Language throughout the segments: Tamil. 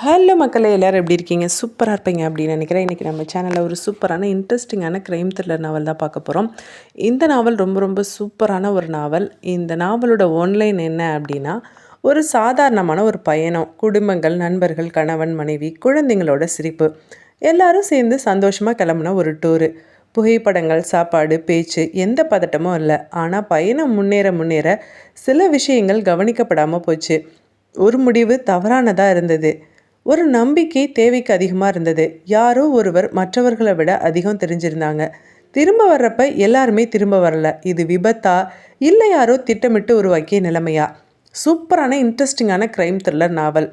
ஹலோ மக்களே, எல்லோரும் எப்படி இருக்கீங்க? சூப்பராக இருப்பீங்க அப்படின்னு நினைக்கிறேன். இன்றைக்கி நம்ம சேனலில் ஒரு சூப்பரான இன்ட்ரெஸ்டிங்கான க்ரைம் த்ரில்லர் நாவல் தான் பார்க்க போகிறோம். இந்த நாவல் ரொம்ப ரொம்ப சூப்பரான ஒரு நாவல். இந்த நாவலோட ஒன்லைன் என்ன அப்படின்னா, ஒரு சாதாரணமான ஒரு பயணம், குடும்பங்கள், நண்பர்கள், கணவன், மனைவி, குழந்தைங்களோட சிரிப்பு, எல்லாரும் சேர்ந்து சந்தோஷமாக கிளம்புன ஒரு டூரு. புகைப்படங்கள், சாப்பாடு, பேச்சு, எந்த பதட்டமும் இல்லை. ஆனால் பயணம் முன்னேற முன்னேற சில விஷயங்கள் கவனிக்கப்படாமல் போச்சு. ஒரு முடிவு தவறானதாக இருந்தது. ஒரு நம்பிக்கை தேவைக்கு அதிகமாக இருந்தது. யாரோ ஒருவர் மற்றவர்களை விட அதிகம் தெரிஞ்சிருந்தாங்க. திரும்ப வர்றப்ப எல்லாருமே திரும்ப வரல. இது விபத்தா, இல்லை யாரோ திட்டமிட்டு உருவாக்கிய நிலைமையா? சூப்பரான இன்ட்ரெஸ்டிங்கான க்ரைம் த்ரில்லர் நாவல்.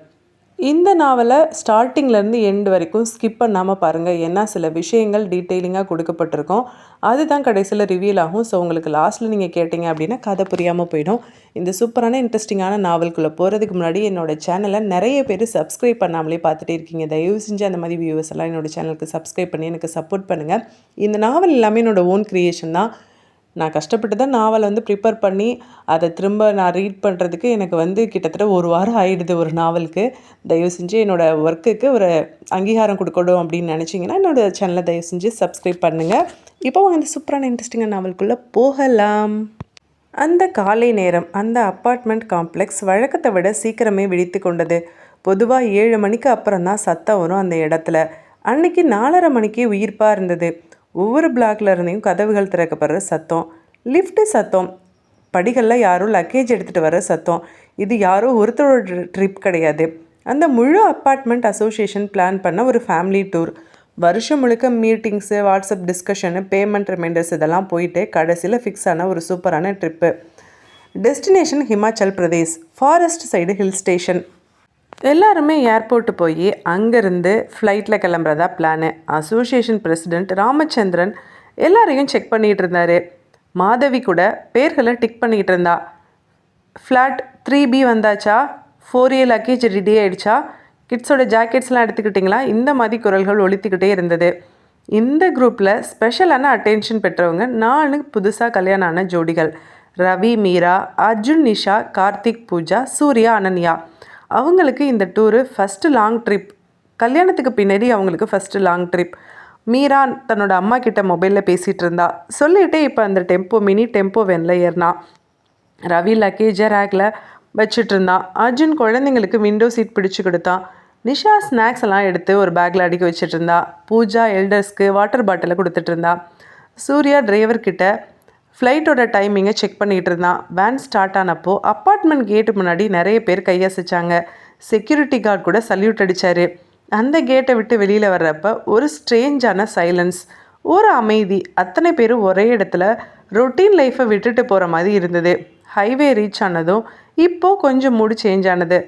இந்த நாவலை ஸ்டார்டிங்லேருந்து எண்டு வரைக்கும் ஸ்கிப் பண்ணாமல் பாருங்கள். ஏன்னா சில விஷயங்கள் டீட்டெயிலிங்காக கொடுக்கப்பட்டிருக்கோம். அதுதான் கடைசியில் ரிவீல் ஆகும். ஸோ உங்களுக்கு லாஸ்ட்டில் நீங்கள் கேட்டிங்க அப்படின்னா கதை புரியாமல் போயிடும். இந்த சூப்பரான இன்ட்ரெஸ்டிங்கான நாவல்குள்ளே போகிறதுக்கு முன்னாடி என்னோடய சேனலை நிறைய பேர் சப்ஸ்கிரைப் பண்ணாமலே பார்த்துட்டே இருக்கீங்க. தயவு செஞ்சு அந்த மாதிரி வியூவர்ஸ் எல்லாம் என்னோடய சேனலுக்கு சப்ஸ்கிரைப் பண்ணி எனக்கு சப்போர்ட் பண்ணுங்கள். இந்த நாவல் எல்லாமே என்னோடய ஓன் க்ரியேஷன் தான். நான் கஷ்டப்பட்டு தான் நாவலை ப்ரிப்பேர் பண்ணி அதை திரும்ப நான் ரீட் பண்ணுறதுக்கு எனக்கு கிட்டத்தட்ட ஒரு வாரம் ஆகிடுது ஒரு நாவலுக்கு. தயவு செஞ்சு என்னோடய ஒர்க்குக்கு ஒரு அங்கீகாரம் கொடுக்கணும் அப்படின்னு நினச்சிங்கன்னா என்னோடய சேனலை தயவு செஞ்சு சப்ஸ்கிரைப் பண்ணுங்கள். இப்போ அவங்க இந்த சூப்பரான இன்ட்ரெஸ்டிங்கான நாவலுக்குள்ளே போகலாம். அந்த காலை நேரம் அந்த அப்பார்ட்மெண்ட் காம்ப்ளெக்ஸ் வழக்கத்தை விட சீக்கிரமே விழித்து கொண்டது. பொதுவாக 7 மணிக்கு அப்புறம் தான் சத்தம் வரும் அந்த இடத்துல. அன்னைக்கு 4:30 மணிக்கு உயிர்ப்பாக இருந்தது. ஒவ்வொரு பிளாக்ல இருந்தையும் கதவுகள் திறக்கப்படுற சத்தம், லிஃப்ட்டு சத்தம், படிகளில் யாரும் லக்கேஜ் எடுத்துகிட்டு வர சத்தம். இது யாரோ ஒருத்தரோட ட்ரிப் கிடையாது. அந்த முழு அப்பார்ட்மெண்ட் அசோசியேஷன் பிளான் பண்ண ஒரு ஃபேமிலி டூர். வருஷம் முழுக்க meetings, WhatsApp discussion, payment reminders இதெல்லாம் போயிட்டு கடைசியில் ஃபிக்ஸ் ஆன ஒரு சூப்பரான trip. Destination Himachal Pradesh, forest side hill station. எல்லாருமே ஏர்போர்ட்டு போய் அங்கேருந்து ஃப்ளைட்டில் கிளம்புறதா பிளானு. அசோசியேஷன் பிரசிடெண்ட் ராமச்சந்திரன் எல்லாரையும் செக் பண்ணிகிட்டு இருந்தார். மாதவி கூட பேர்களை டிக் பண்ணிக்கிட்டு இருந்தா. ஃப்ளாட் 3B வந்தாச்சா? 4A லக்கேஜ் ரெடி ஆகிடுச்சா? கிட்ஸோட ஜாக்கெட்ஸ்லாம் எடுத்துக்கிட்டிங்களா? இந்த மாதிரி குரல்கள் ஒலித்துக்கிட்டே இருந்தது. இந்த குரூப்பில் ஸ்பெஷலான அட்டென்ஷன் பெற்றவங்க 4 புதுசாக கல்யாணம் ஆன ஜோடிகள். ரவி, மீரா, அர்ஜுன், நிஷா, கார்த்திக், பூஜா, சூர்யா, அனன்யா. அவங்களுக்கு இந்த டூரு ஃபஸ்ட்டு லாங் ட்ரிப். கல்யாணத்துக்கு பின்னாடி அவங்களுக்கு ஃபஸ்ட்டு லாங் ட்ரிப். மீரா தன்னோட அம்மா கிட்ட மொபைலில் பேசிகிட்டு இருந்தா. சொல்லிவிட்டு இப்போ அந்த மினி டெம்போ வேனில் ஏறினா. ரவி லக்கேஜை ரேக்கில் வச்சுட்டு இருந்தான். அர்ஜுன் குழந்தைங்களுக்கு விண்டோ சீட் பிடிச்சி கொடுத்தான். நிஷா ஸ்நாக்ஸ் எல்லாம் எடுத்து ஒரு பேக்கில் அடுக்கி வச்சுட்டு இருந்தா. பூஜா எல்டர்ஸ்க்கு வாட்டர் பாட்டிலை கொடுத்துட்டு இருந்தா. சூர்யா டிரைவர்கிட்ட ஃப்ளைட்டோட டைமிங்கை செக் பண்ணிகிட்டு இருந்தான். வேன் ஸ்டார்ட் ஆனப்போ அப்பார்ட்மெண்ட் கேட்டு முன்னாடி நிறைய பேர் கையசைச்சாங்க. செக்யூரிட்டி கார்டு கூட சல்யூட் அடித்தார். அந்த கேட்டை விட்டு வெளியில் வர்றப்ப ஒரு ஸ்ட்ரேஞ்சான சைலன்ஸ், ஒரு அமைதி. அத்தனை பேரும் ஒரே இடத்துல ரொட்டீன் லைஃப்பை விட்டுட்டு போகிற மாதிரி இருந்தது. ஹைவே ரீச் ஆனதும் இப்போது கொஞ்சம் மூடு சேஞ்ச் ஆனது.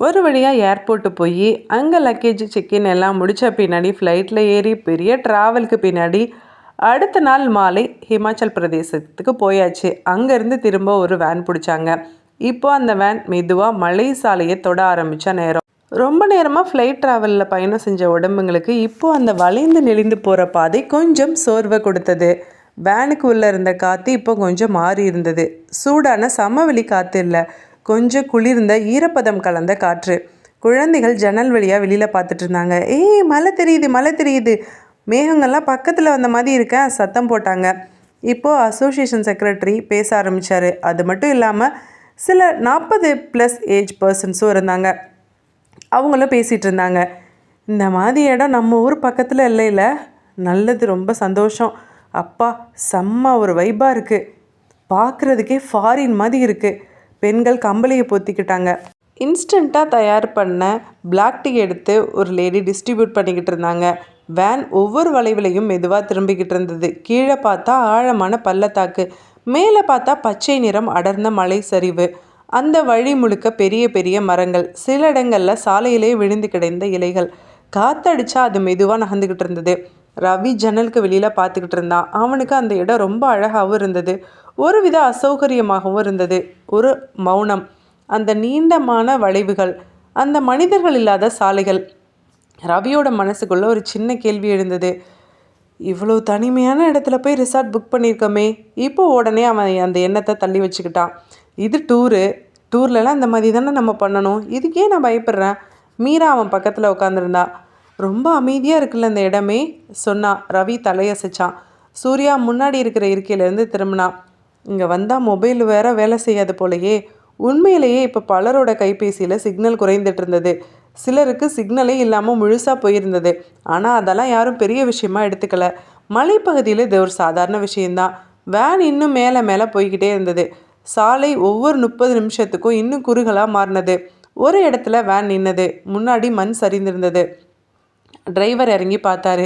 ஒரு வழியாக ஏர்போர்ட்டு போய் அங்கே லக்கேஜ் செக்இன் எல்லாம் முடித்த பின்னாடி ஃப்ளைட்டில் ஏறி பெரிய ட்ராவலுக்கு பின்னாடி அடுத்த நாள் மாலை ஹிமாச்சல் பிரதேசத்துக்கு போயாச்சு. அங்கேருந்து திரும்ப ஒரு வேன் பிடிச்சாங்க. இப்போ அந்த வேன் மெதுவாக மலை சாலையை தொட ஆரம்பித்த நேரம். ரொம்ப நேரமாக ஃப்ளைட் ட்ராவலில் பயணம் செஞ்ச உடம்புங்களுக்கு இப்போது அந்த வளைந்து நெளிந்து போகிற பாதை கொஞ்சம் சோர்வை கொடுத்தது. வேனுக்கு உள்ளே இருந்த காற்று இப்போ கொஞ்சம் மாறி இருந்தது. சூடான சமவெளி காற்று இல்லை, கொஞ்சம் குளிர்ந்த ஈரப்பதம் கலந்த காற்று. குழந்தைகள் ஜன்னல் வழியாக வெளியில் பார்த்துட்டு இருந்தாங்க. ஏய், மழை தெரியுது, மழை தெரியுது, மேகங்கள்லாம் பக்கத்தில் வந்த மாதிரி இருக்கேன் சத்தம் போட்டாங்க. இப்போது அசோசியேஷன் செக்ரட்டரி பேச ஆரம்பித்தார். அது மட்டும் இல்லாமல் சில 40+ ஏஜ் பர்சன்ஸும் இருந்தாங்க. அவங்களும் பேசிகிட்டு இருந்தாங்க. இந்த மாதிரி இடம் நம்ம ஊர் பக்கத்தில் இல்லைல்ல, நல்லது, ரொம்ப சந்தோஷம், அப்பா செம்ம ஒரு வைப்பாக இருக்குது, பார்க்குறதுக்கே ஃபாரின் மாதிரி இருக்குது. பெண்கள் கம்பளியை பொத்திக்கிட்டாங்க. இன்ஸ்டண்ட்டாக தயார் பண்ண பிளாக் டீ எடுத்து ஒரு லேடி டிஸ்ட்ரிபியூட் பண்ணிக்கிட்டு இருந்தாங்க. வேன் ஒவ்வொரு வளைவுலையும் மெதுவாக திரும்பிக்கிட்டு இருந்தது. கீழே பார்த்தா ஆழமான பள்ளத்தாக்கு, மேலே பார்த்தா பச்சை நிறம் அடர்ந்த மலை சரிவு. அந்த வழி முழுக்க பெரிய பெரிய மரங்கள், சில இடங்களில் சாலையிலே விழுந்து கிடந்த இலைகள். காற்றடிச்சா அது மெதுவாக நகர்ந்துக்கிட்டு இருந்தது. ரவி ஜன்னலுக்கு வெளியில் பார்த்துக்கிட்டு இருந்தான். அவனுக்கு அந்த இடம் ரொம்ப அழகாகவும் இருந்தது, ஒரு வித அசௌகரியமாகவும் இருந்தது. ஒரு மௌனம், அந்த நீண்டமான வளைவுகள், அந்த மனிதர்கள் இல்லாத சாலைகள். ரவியோட மனசுக்குள்ளே ஒரு சின்ன கேள்வி எழுந்தது. இவ்வளோ தனிமையான இடத்துல போய் ரிசார்ட் புக் பண்ணியிருக்கோமே. இப்போ உடனே அவன் அந்த எண்ணத்தை தள்ளி வச்சுக்கிட்டான். இது டூரு, டூர்லலாம் இந்த மாதிரி தானே நம்ம பண்ணணும், இதுக்கே நான் பயப்படுறேன். மீரா அவன் பக்கத்தில் உட்காந்துருந்தா. ரொம்ப அமைதியாக இருக்குல்ல இந்த இடமே சொன்னா. ரவி தலையசைச்சான். சூர்யா முன்னாடி இருக்கிற இருக்கையிலேருந்து திரும்பினான். இங்கே வந்தால் மொபைல் வேற வேலை செய்யாது போலையே. உண்மையிலேயே இப்போ பலரோட கைபேசியில் சிக்னல் குறைந்துட்டு இருந்தது. சிலருக்கு சிக்னலே இல்லாமல் முழுசாக போயிருந்தது. ஆனால் அதெல்லாம் யாரும் பெரிய விஷயமா எடுத்துக்கல. மலைப்பகுதியில் இது ஒரு சாதாரண விஷயந்தான். வேன் இன்னும் மேலே மேலே போய்கிட்டே இருந்தது. சாலை ஒவ்வொரு 30 நிமிஷத்துக்கும் இன்னும் குறுகலாக மாறினது. ஒரு இடத்துல வேன் நின்னது. முன்னாடி மண் சரிந்திருந்தது. டிரைவர் இறங்கி பார்த்தாரு.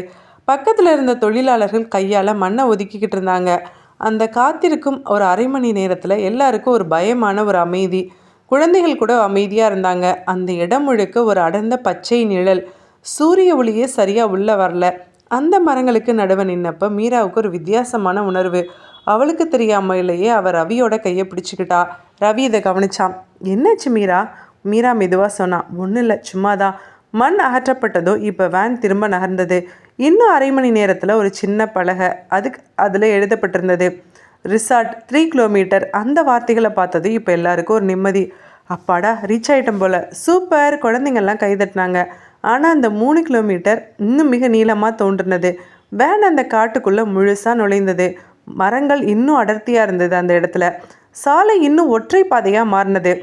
பக்கத்தில் இருந்த தொழிலாளர்கள் கையால் மண்ணை ஒதுக்கிக்கிட்டு இருந்தாங்க. அந்த காத்திருக்கும் ஒரு அரை மணி நேரத்தில் எல்லாருக்கும் ஒரு பயமான ஒரு அமைதி. குழந்தைகள் கூட அமைதியாக இருந்தாங்க. அந்த இடம் முழுக்க ஒரு அடர்ந்த பச்சை நிழல். சூரிய ஒளியே சரியாக உள்ளே வரல. அந்த மரங்களுக்கு நடுவே நின்னப்போ மீராவுக்கு ஒரு வித்தியாசமான உணர்வு. அவளுக்கு தெரியாமலேயே அவள் ரவியோட கையை பிடிச்சிக்கிட்டா. ரவி இதை கவனிச்சான். என்னாச்சு மீரா? மீரா மெதுவாக சொன்னான். ஒன்றும் இல்லை, சும்மாதான். மண் அகற்றப்பட்டதோ இப்போ வேன் திரும்ப நகர்ந்தது. இன்னும் அரை மணி நேரத்தில் ஒரு சின்ன பலகை அதில் எழுதப்பட்டிருந்தது, ரிசார்ட் 3 கிலோமீட்டர். அந்த வார்த்தைகளை பார்த்தது இப்போ எல்லாருக்கும் ஒரு நிம்மதி. அப்பாடா, ரீச் ஆகிட்டோம் போல், சூப்பர். குழந்தைங்கள்லாம் கைதட்டினாங்க. ஆனால் அந்த 3 கிலோமீட்டர் இன்னும் மிக நீளமாக தோன்றினது. வேன் அந்த காட்டுக்குள்ளே முழுசாக நுழைந்தது. மரங்கள் இன்னும் அடர்த்தியாக இருந்தது. அந்த இடத்துல சாலை இன்னும் ஒற்றை பாதையாக மாறினது.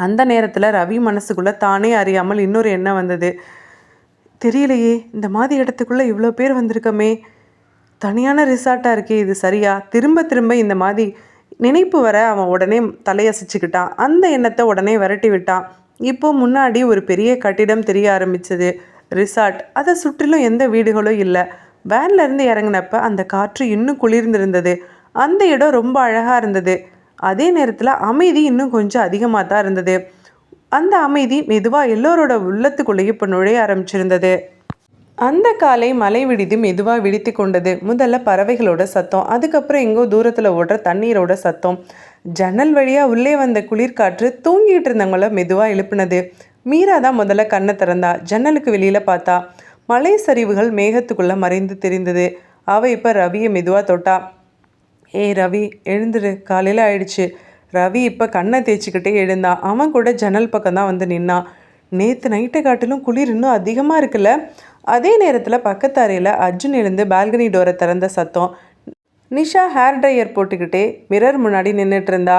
அந்த நேரத்தில் ரவி மனசுக்குள்ளே தானே அறியாமல் இன்னொரு எண்ணம் வந்தது. தெரியலையே, இந்த மாதிரி இடத்துக்குள்ளே இவ்வளோ பேர் வந்திருக்கமே, தனியான ரிசார்ட்டாக இருக்கே, இது சரியா? திரும்ப திரும்ப இந்த மாதிரி நினைப்பு வர அவன் உடனே தலையசிச்சுக்கிட்டான். அந்த எண்ணத்தை உடனே விரட்டி விட்டான். இப்போ முன்னாடி ஒரு பெரிய கட்டிடம் தெரிய ஆரம்பிச்சது, ரிசார்ட். அதை சுற்றிலும் எந்த வீடுகளும் இல்லை. வேன்லேருந்து இறங்கினப்ப அந்த காற்று இன்னும் குளிர்ந்திருந்தது. அந்த இடம் ரொம்ப அழகாக இருந்தது. அதே நேரத்தில் அமைதி இன்னும் கொஞ்சம் அதிகமாக தான் இருந்தது. அந்த அமைதி மெதுவாக எல்லோரோட உள்ளத்துக்குள்ளேயே இப்போ நுழைய ஆரம்பிச்சிருந்தது. அந்த காலை மலை விடுதி மெதுவாக விழித்து கொண்டது. முதல்ல பறவைகளோட சத்தம், அதுக்கப்புறம் எங்கோ தூரத்தில் ஓடுற தண்ணீரோட சத்தம். ஜன்னல் வழியாக உள்ளே வந்த குளிர்காற்று தூங்கிட்டு இருந்தவங்கள மெதுவாக எழுப்புனது. மீரா தான் முதல்ல கண்ணை திறந்தா. ஜன்னலுக்கு வெளியில் பார்த்தா. மலை சரிவுகள் மேகத்துக்குள்ளே மறைந்து தெரிந்தது. அவள் இப்போ ரவியை மெதுவாக தொட்டா. ஏய் ரவி, எழுந்துரு, காலையில் ஆயிடுச்சு. ரவி இப்போ கண்ணை தேய்ச்சிக்கிட்டே எழுந்தான். அவன் கூட ஜன்னல் பக்கம் தான் வந்து நின்னான். நேற்று நைட்டை காட்டிலும் குளிர் இன்னும் அதிகமாக இருக்குல்ல? அதே நேரத்தில் பக்கத்து அறையில் அர்ஜுன் எழுந்து பால்கனி டோரை திறந்த சத்தம். நிஷா ஹேர் ட்ரையர் போட்டுக்கிட்டே மிரர் முன்னாடி நின்றுட்டு இருந்தா.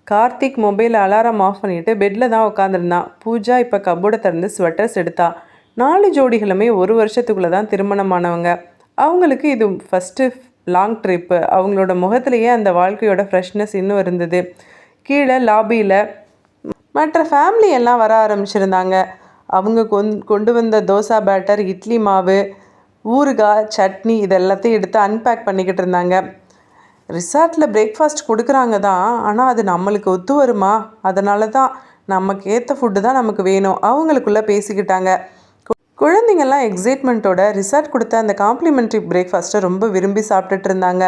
கார்த்திக் மொபைல் அலாரம் ஆஃப் பண்ணிவிட்டு பெட்டில் தான் உட்காந்துருந்தான். பூஜா இப்போ கப்போர்டை திறந்து ஸ்வெட்டர்ஸ் எடுத்தா. 4 ஜோடிகளுமே 1 வருஷத்துக்குள்ளே தான் திருமணமானவங்க. அவங்களுக்கு இது ஃபஸ்ட்டு லாங் ட்ரிப்பு. அவங்களோட முகத்திலேயே அந்த வாழ்க்கையோட ஃப்ரெஷ்னஸ் இன்னும் இருந்தது. கீழே லாபியில் மற்ற ஃபேமிலி எல்லாம் வர ஆரம்பிச்சிருந்தாங்க. அவங்க கொண்டு வந்த தோசை பேட்டர், இட்லி மாவு, ஊறுகாய், சட்னி இதெல்லாத்தையும் எடுத்து அன்பேக் பண்ணிக்கிட்டு இருந்தாங்க. ரிசார்ட்டில் பிரேக்ஃபாஸ்ட் கொடுக்குறாங்க தான், ஆனால் அது நம்மளுக்கு ஒத்து வருமா? அதனால தான் நமக்கு ஏற்ற ஃபுட்டு தான் நமக்கு வேணும். அவங்களுக்குள்ளே பேசிக்கிட்டாங்க. குழந்தைங்கள்லாம் எக்ஸைட்மெண்ட்டோட ரிசார்ட் கொடுத்த அந்த காம்ப்ளிமெண்ட்ரி பிரேக்ஃபாஸ்ட்டை ரொம்ப விரும்பி சாப்பிட்டுட்டு இருந்தாங்க.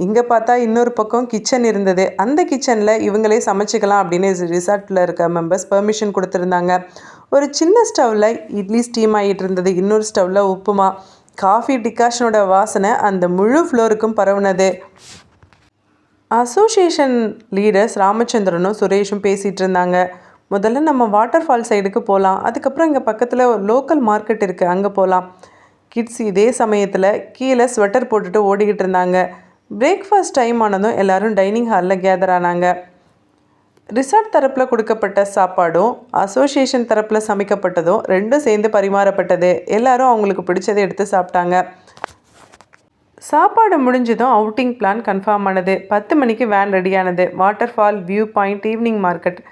இங்கே பார்த்தா இன்னொரு பக்கம் கிச்சன் இருந்தது. அந்த கிச்சனில் இவங்களே சமைச்சிக்கலாம் அப்படின்னு ரிசார்ட்டில் இருக்க மெம்பர்ஸ் பெர்மிஷன் கொடுத்துருந்தாங்க. ஒரு சின்ன ஸ்டவ்வில் இட்லி ஸ்டீம் ஆகிட்டு இருந்தது. இன்னொரு ஸ்டவ்வில் உப்புமா, காஃபி டிகாஷனோட வாசனை அந்த முழு ஃப்ளோருக்கும் பரவுனது. அசோசியேஷன் லீடர்ஸ் ராமச்சந்திரனும் சுரேஷும் பேசிகிட்டு இருந்தாங்க. முதல்ல நம்ம வாட்டர் ஃபால் சைடுக்கு போகலாம், அதுக்கப்புறம் இங்கே பக்கத்தில் ஒரு லோக்கல் மார்க்கெட் இருக்குது, அங்கே போகலாம். கிட்ஸ் இதே சமயத்தில் கீழே ஸ்வெட்டர் போட்டுட்டு ஓடிக்கிட்டு இருந்தாங்க. பிரேக்ஃபாஸ்ட் டைம் ஆனதும் எல்லோரும் டைனிங் ஹாலில் கேதர் ஆனாங்க. ரிசார்ட் தரப்பில் கொடுக்கப்பட்ட சாப்பாடும் அசோசியேஷன் தரப்பில் சமைக்கப்பட்டதும் ரெண்டும் சேர்ந்து பரிமாறப்பட்டது. எல்லோரும் அவங்களுக்கு பிடிச்சதை எடுத்து சாப்பிட்டாங்க. சாப்பாடு முடிஞ்சதும் அவுட்டிங் பிளான் கன்ஃபார்ம் ஆனது. 10 மணிக்கு வேன் ரெடியானது. Water fall, view point, evening market.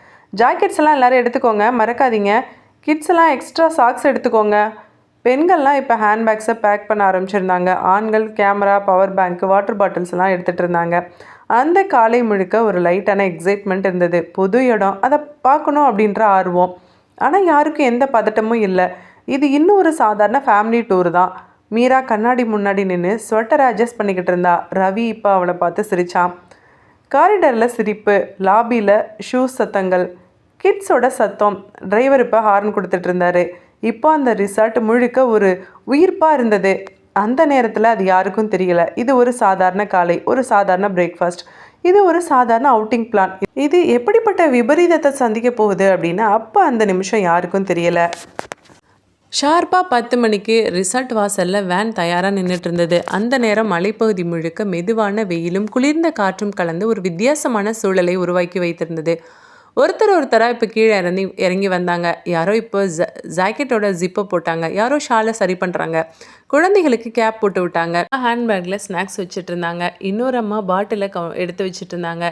Jackets எல்லாம் எல்லோரும் எடுத்துக்கோங்க, மறக்காதீங்க. கிட்ஸ் எல்லாம் எக்ஸ்ட்ரா சாக்ஸ் எடுத்துக்கோங்க. பெண்கள்லாம் இப்போ ஹேண்ட்பேக்ஸை பேக் பண்ண ஆரம்பிச்சிருந்தாங்க. ஆண்கள் camera, power bank, water bottles எல்லாம் எடுத்துகிட்டு இருந்தாங்க. அந்த காலை முழுக்க ஒரு லைட்டான எக்ஸைட்மெண்ட் இருந்தது. புது இடம், அதை பார்க்கணும் அப்படின்ற ஆர்வம். ஆனால் யாருக்கும் எந்த பதட்டமும் இல்லை. இது இன்னும் ஒரு சாதாரண ஃபேமிலி டூர் தான். மீரா கண்ணாடி முன்னாடி நின்று ஸ்வெட்டரை அட்ஜஸ்ட் பண்ணிக்கிட்டு இருந்தா. ரவி இப்போ அவளை பார்த்து சிரித்தான். காரிடரில் சிரிப்பு, லாபியில் ஷூஸ் சத்தங்கள், கிட்ஸோட சத்தம். டிரைவர் இப்போ ஹார்ன் கொடுத்துட்டு இருந்தாரு. இப்போ அந்த ரிசார்ட் முழுக்க ஒரு உயிர்ப்பாக இருந்தது. அந்த நேரத்தில் அது யாருக்கும் தெரியல. இது ஒரு சாதாரண காலை, ஒரு சாதாரண பிரேக்ஃபாஸ்ட். இது ஒரு சாதாரண அவுட்டிங் பிளான். இது எப்படிப்பட்ட விபரீதத்தை சந்திக்க போகுது அப்படின்னு அப்போ அந்த நிமிஷம் யாருக்கும் தெரியலை. ஷார்ப்பாக 10 மணிக்கு ரிசார்ட் வாசலில் வேன் தயாராக நின்றுட்டு இருந்தது. அந்த நேரம் மலைப்பகுதி முழுக்க மெதுவான வெயிலும் குளிர்ந்த காற்றும் கலந்து ஒரு வித்தியாசமான சூழலை உருவாக்கி வைத்திருந்தது. ஒருத்தராக இப்போ கீழே இறங்கி வந்தாங்க. யாரோ இப்போ ஜாக்கெட்டோட ஜிப்பை போட்டாங்க, யாரோ ஷாலை சரி பண்ணுறாங்க, குழந்தைகளுக்கு கேப் போட்டு விட்டாங்க, ஹேண்ட்பேக்கில் ஸ்நாக்ஸ் வச்சுட்டு இருந்தாங்க, இன்னொரு அம்மா பாட்டிலை எடுத்து வச்சுட்டு இருந்தாங்க.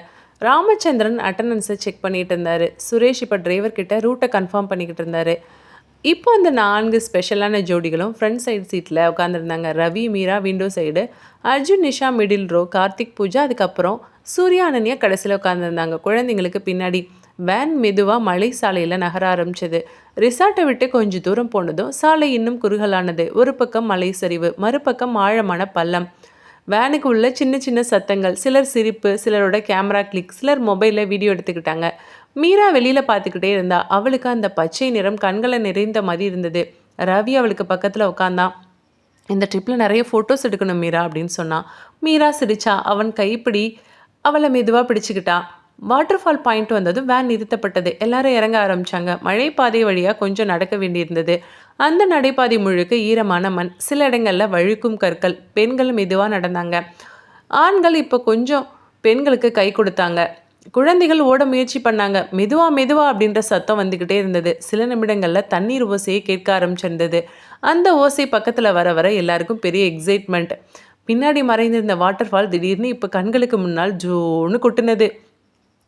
ராமச்சந்திரன் அட்டண்டன்ஸை செக் பண்ணிட்டு இருந்தார். சுரேஷ் இப்போ டிரைவர்கிட்ட ரூட்டை கன்ஃபார்ம் பண்ணிக்கிட்டு இருந்தார். இப்போ அந்த 4 ஸ்பெஷலான ஜோடிகளும் ஃப்ரண்ட் சைடு சீட்டில் உட்காந்துருந்தாங்க. Ravi, Meera window side, Arjun, Nisha middle row, Karthik, Pooja, அதுக்கப்புறம் சூர்யா, அனன்யா கடைசியில் உட்காந்துருந்தாங்க. குழந்தைங்களுக்கு பின்னாடி வேன் மெதுவாக மலை சாலையில் நகர ஆரம்பிச்சது. ரிசார்ட்டை விட்டு கொஞ்சம் தூரம் போனதும் சாலை இன்னும் குறுகலானது. ஒரு பக்கம் மலை சரிவு, மறுபக்கம் ஆழமான பள்ளம். வேனுக்கு உள்ள சின்ன சின்ன சத்தங்கள், சிலர் சிரிப்பு, சிலரோட கேமரா கிளிக், சிலர் மொபைலில் வீடியோ எடுத்துக்கிட்டாங்க. மீரா வெளியில் பார்த்துக்கிட்டே இருந்தா. அவளுக்கு அந்த பச்சை நிறம் கண்களை நிறைந்த மாதிரி இருந்தது. ரவி அவளுக்கு பக்கத்தில் உட்காந்தான். இந்த ட்ரிப்பில் நிறைய ஃபோட்டோஸ் எடுக்கணும் மீரா அப்படின்னு சொன்னான். மீரா சிரிச்சா. அவன் கைப்பிடி அவளை மெதுவாக பிடிச்சிக்கிட்டான். வாட்டர்ஃபால் பாயிண்ட் வந்ததும் வேன் நிறுத்தப்பட்டது. எல்லாரும் இறங்க ஆரம்பித்தாங்க. மழைப்பாதை வழியாக கொஞ்சம் நடக்க வேண்டியிருந்தது. அந்த நடைபாதை முழுக்க ஈரமான மண், சில இடங்களில் வழுக்கும் கற்கள். பெண்கள் மெதுவாக நடந்தாங்க. ஆண்கள் இப்போ கொஞ்சம் பெண்களுக்கு கை கொடுத்தாங்க. குழந்தைகள் ஓட முயற்சி பண்ணாங்க. மெதுவா அப்படின்ற சத்தம் வந்துக்கிட்டே இருந்தது. சில நிமிடங்களில் தண்ணீர் ஓசையை கேட்க ஆரம்பிச்சிருந்தது. அந்த ஓசை பக்கத்தில் வர வர எல்லாருக்கும் பெரிய எக்ஸைட்மெண்ட். பின்னாடி மறைந்திருந்த வாட்டர்ஃபால் திடீர்னு இப்போ கண்களுக்கு முன்னால் ஜோன்னு கொட்டுனது.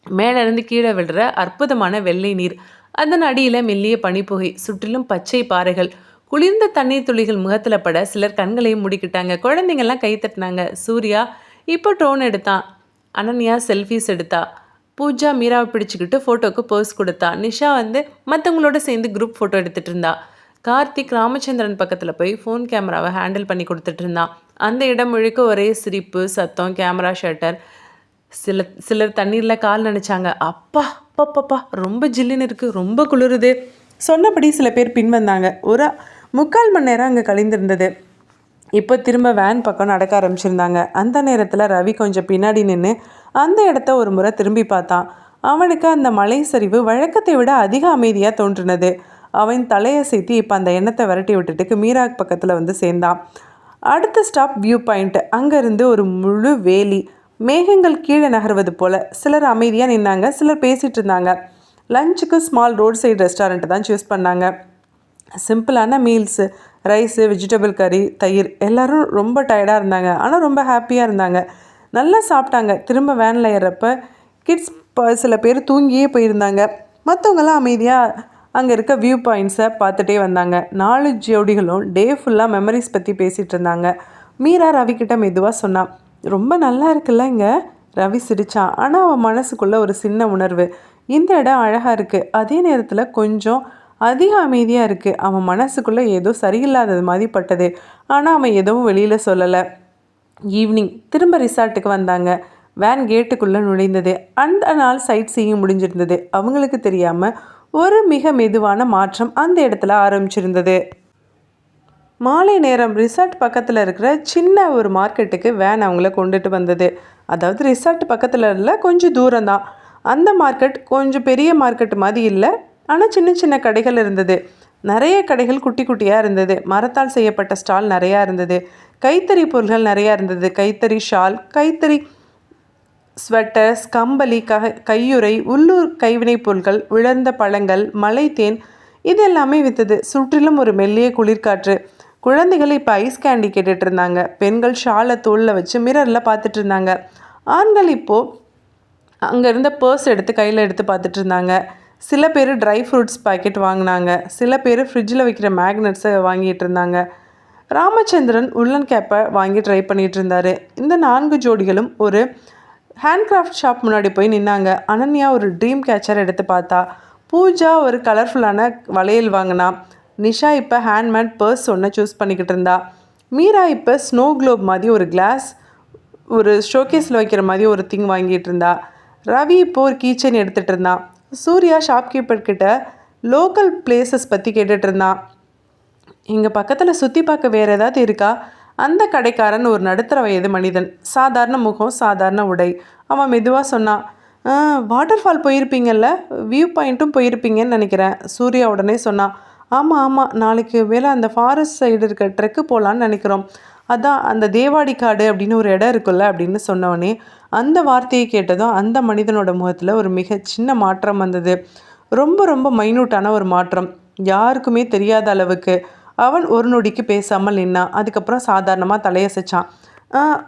மேலிருந்து கீழே விடுற அற்புதமான வெள்ளை நீர், அதன் அடியில் மெல்லிய பனிப்புகை, சுற்றிலும் பச்சை பாறைகள், குளிர்ந்த தண்ணீர் துளிகள் முகத்தில் பட சிலர் கண்களையும் முடிக்கிட்டாங்க. குழந்தைங்கள்லாம் கை தட்டினாங்க. சூர்யா இப்போ ட்ரோன் எடுத்தான். அனன்யா செல்ஃபீஸ் எடுத்தா. பூஜா மீராவை பிடிச்சிக்கிட்டு ஃபோட்டோவுக்கு போஸ் கொடுத்தா. நிஷா மற்றவங்களோட சேர்ந்து குரூப் ஃபோட்டோ எடுத்துகிட்டு இருந்தா. கார்த்திக் ராமச்சந்திரன் பக்கத்தில் போய் ஃபோன் கேமராவை ஹேண்டில் பண்ணி கொடுத்துட்டு இருந்தான். அந்த இடம் முழுக்க ஒரே சிரிப்பு, சத்தம், கேமரா ஷட்டர். சிலர் தண்ணீரில் கால் நினச்சாங்க. அப்பா ரொம்ப ஜில்லுன்னு இருக்குது, ரொம்ப குளிருது. சொன்னபடி சில பேர் பின்வந்தாங்க. ஒரு 3/4 மணி நேரம் அங்கே கழிந்திருந்தது. இப்போ திரும்ப வேன் பக்கம் நடக்க ஆரம்பிச்சிருந்தாங்க. அந்த நேரத்தில் ரவி கொஞ்சம் பின்னாடி நின்று அந்த இடத்த ஒரு முறை திரும்பி பார்த்தான். அவனுக்கு அந்த மலை சரிவு வழக்கத்தை விட அதிக அமைதியாக தோன்றினது. அவன் தலையசைத்து இப்போ அந்த எண்ணத்தை விரட்டி விட்டுட்டு மீரா பக்கத்தில் சேர்ந்தான். அடுத்த ஸ்டாப் வியூ பாயிண்ட். அங்கேருந்து ஒரு முழு வேலி, மேகங்கள் கீழே நகர்வது போல். சிலர் அமைதியாக நின்னாங்க, சிலர் பேசிகிட்டு இருந்தாங்க. லஞ்சுக்கு ஸ்மால் ரோட் சைடு ரெஸ்டாரண்ட்டு தான் சூஸ் பண்ணாங்க. சிம்பிளான மீல்ஸு, ரைஸு, வெஜிடபிள் கறி, தயிர். எல்லோரும் ரொம்ப டயர்டாக இருந்தாங்க, ஆனால் ரொம்ப ஹாப்பியாக இருந்தாங்க. நல்லா சாப்பிட்டாங்க. திரும்ப வேனில் ஏறப்போ கிட்ஸ் சில பேர் தூங்கியே போயிருந்தாங்க. மற்றவங்களாம் அமைதியாக அங்கே இருக்க வியூ பாயிண்ட்ஸை பார்த்துட்டே வந்தாங்க. 4 ஜோடிகளும் டே ஃபுல்லாக மெமரிஸ் பற்றி பேசிகிட்டு இருந்தாங்க. மீரா ரவிக்கிட்ட மெதுவாக சொன்னான், ரொம்ப நல்லா இருக்குல்ல இங்கே. ரவி சிரித்தான். ஆனால் அவன் மனசுக்குள்ளே ஒரு சின்ன உணர்வு. இந்த இடம் அழகாக இருக்குது, அதே நேரத்தில் கொஞ்சம் அதிக அமைதியாக இருக்குது. அவன் மனசுக்குள்ளே ஏதோ சரியில்லாதது மாதிரி பட்டது. ஆனால் அவன் எதுவும் வெளியில் சொல்லலை. ஈவினிங் திரும்ப ரிசார்ட்டுக்கு வந்தாங்க. வேன் கேட்டுக்குள்ளே நுழைந்தது. அந்த நாள் சைட் சீயிங் முடிஞ்சிருந்தது. அவங்களுக்கு தெரியாமல் ஒரு மிக மெதுவான மாற்றம் அந்த இடத்துல ஆரம்பிச்சிருந்தது. மாலை நேரம் ரிசார்ட் பக்கத்தில் இருக்கிற சின்ன ஒரு மார்க்கெட்டுக்கு வேன் அவங்கள கொண்டுட்டு வந்தது. அதாவது ரிசார்ட் பக்கத்தில் இல்லை, கொஞ்சம் தூரம்தான். அந்த மார்க்கெட் கொஞ்சம் பெரிய மார்க்கெட் மாதிரி இல்லை, ஆனால் சின்ன சின்ன கடைகள் இருந்தது. நிறைய கடைகள் குட்டி குட்டியாக இருந்தது. மரத்தால் செய்யப்பட்ட ஸ்டால் நிறையா இருந்தது. கைத்தறி பொருள்கள் நிறையா இருந்தது. கைத்தறி ஷால், கைத்தறி ஸ்வெட்டர்ஸ், கம்பளி, கையுறை, உள்ளூர் கைவினைப் பொருட்கள், உலர்ந்த பழங்கள், மலை தேன், இது எல்லாமே விற்றுது. சுற்றிலும் ஒரு மெல்லிய குளிர்காற்று. குழந்தைகள் இப்போ ஐஸ் கேண்டி கேட்டுட்டு இருந்தாங்க. பெண்கள் ஷாலை தோளில் வச்சு மிரரில் பார்த்துட்டு இருந்தாங்க. ஆண்கள் இப்போது அங்கே இருந்த பர்ஸ் எடுத்து கையில் எடுத்து பார்த்துட்டு இருந்தாங்க. சில பேர் ட்ரை ஃப்ரூட்ஸ் பாக்கெட் வாங்கினாங்க. சில பேர் ஃப்ரிட்ஜில் வைக்கிற மேக்னெட்ஸை வாங்கிட்டு இருந்தாங்க. ராமச்சந்திரன் உள்ளன் கேப்பை வாங்கி ட்ரை பண்ணிகிட்டு இருந்தார். இந்த 4 ஜோடிகளும் ஒரு ஹேண்ட்கிராஃப்ட் ஷாப் முன்னாடி போய் நின்னாங்க. அனன்யா ஒரு ட்ரீம் கேச்சர் எடுத்து பார்த்தா. பூஜா ஒரு கலர்ஃபுல்லான வளையல் வாங்கினா. நிஷா இப்போ ஹேண்ட்மேட் பர்ஸ் ஒன்று சூஸ் பண்ணிக்கிட்டு இருந்தா. மீரா இப்போ ஸ்னோ க்ளோப் மாதிரி ஒரு கிளாஸ், ஒரு ஷோகேஸில் வைக்கிற மாதிரி ஒரு திங் வாங்கிட்டு இருந்தா. ரவி இப்போ ஒரு கீச்சன் எடுத்துகிட்டு இருந்தான். சூர்யா ஷாப்கீப்பர்கிட்ட லோக்கல் பிளேசஸ் பற்றி கேட்டுட்டு இருந்தான். இங்கே பக்கத்தில் சுற்றி பார்க்க வேறு ஏதாவது இருக்கா? அந்த கடைக்காரன் ஒரு நடுத்தர வயது மனிதன். சாதாரண முகம், சாதாரண உடை. அவன் மெதுவாக சொன்னான், வாட்டர் ஃபால் போயிருப்பீங்கல்ல, வியூ பாயிண்ட்டும் போயிருப்பீங்கன்னு நினைக்கிறேன். சூர்யா உடனே சொன்னான், ஆமாம் ஆமாம், நாளைக்கு வேலை அந்த ஃபாரஸ்ட் சைடு இருக்க ட்ரெக்கு போகலான்னு நினைக்கிறோம். அதான் அந்த தேவாடி காடு அப்படின்னு ஒரு இடம் இருக்குல்ல அப்படின்னு சொன்னவனே, அந்த வார்த்தையை கேட்டதும் அந்த மனிதனோட முகத்தில் ஒரு மிக சின்ன மாற்றம் வந்தது. ரொம்ப ரொம்ப மைன்யூட்டான ஒரு மாற்றம், யாருக்குமே தெரியாத அளவுக்கு. அவன் ஒரு நொடிக்கு பேசாமல் நின்னான். அதுக்கப்புறம் சாதாரணமாக தலையசைச்சான்.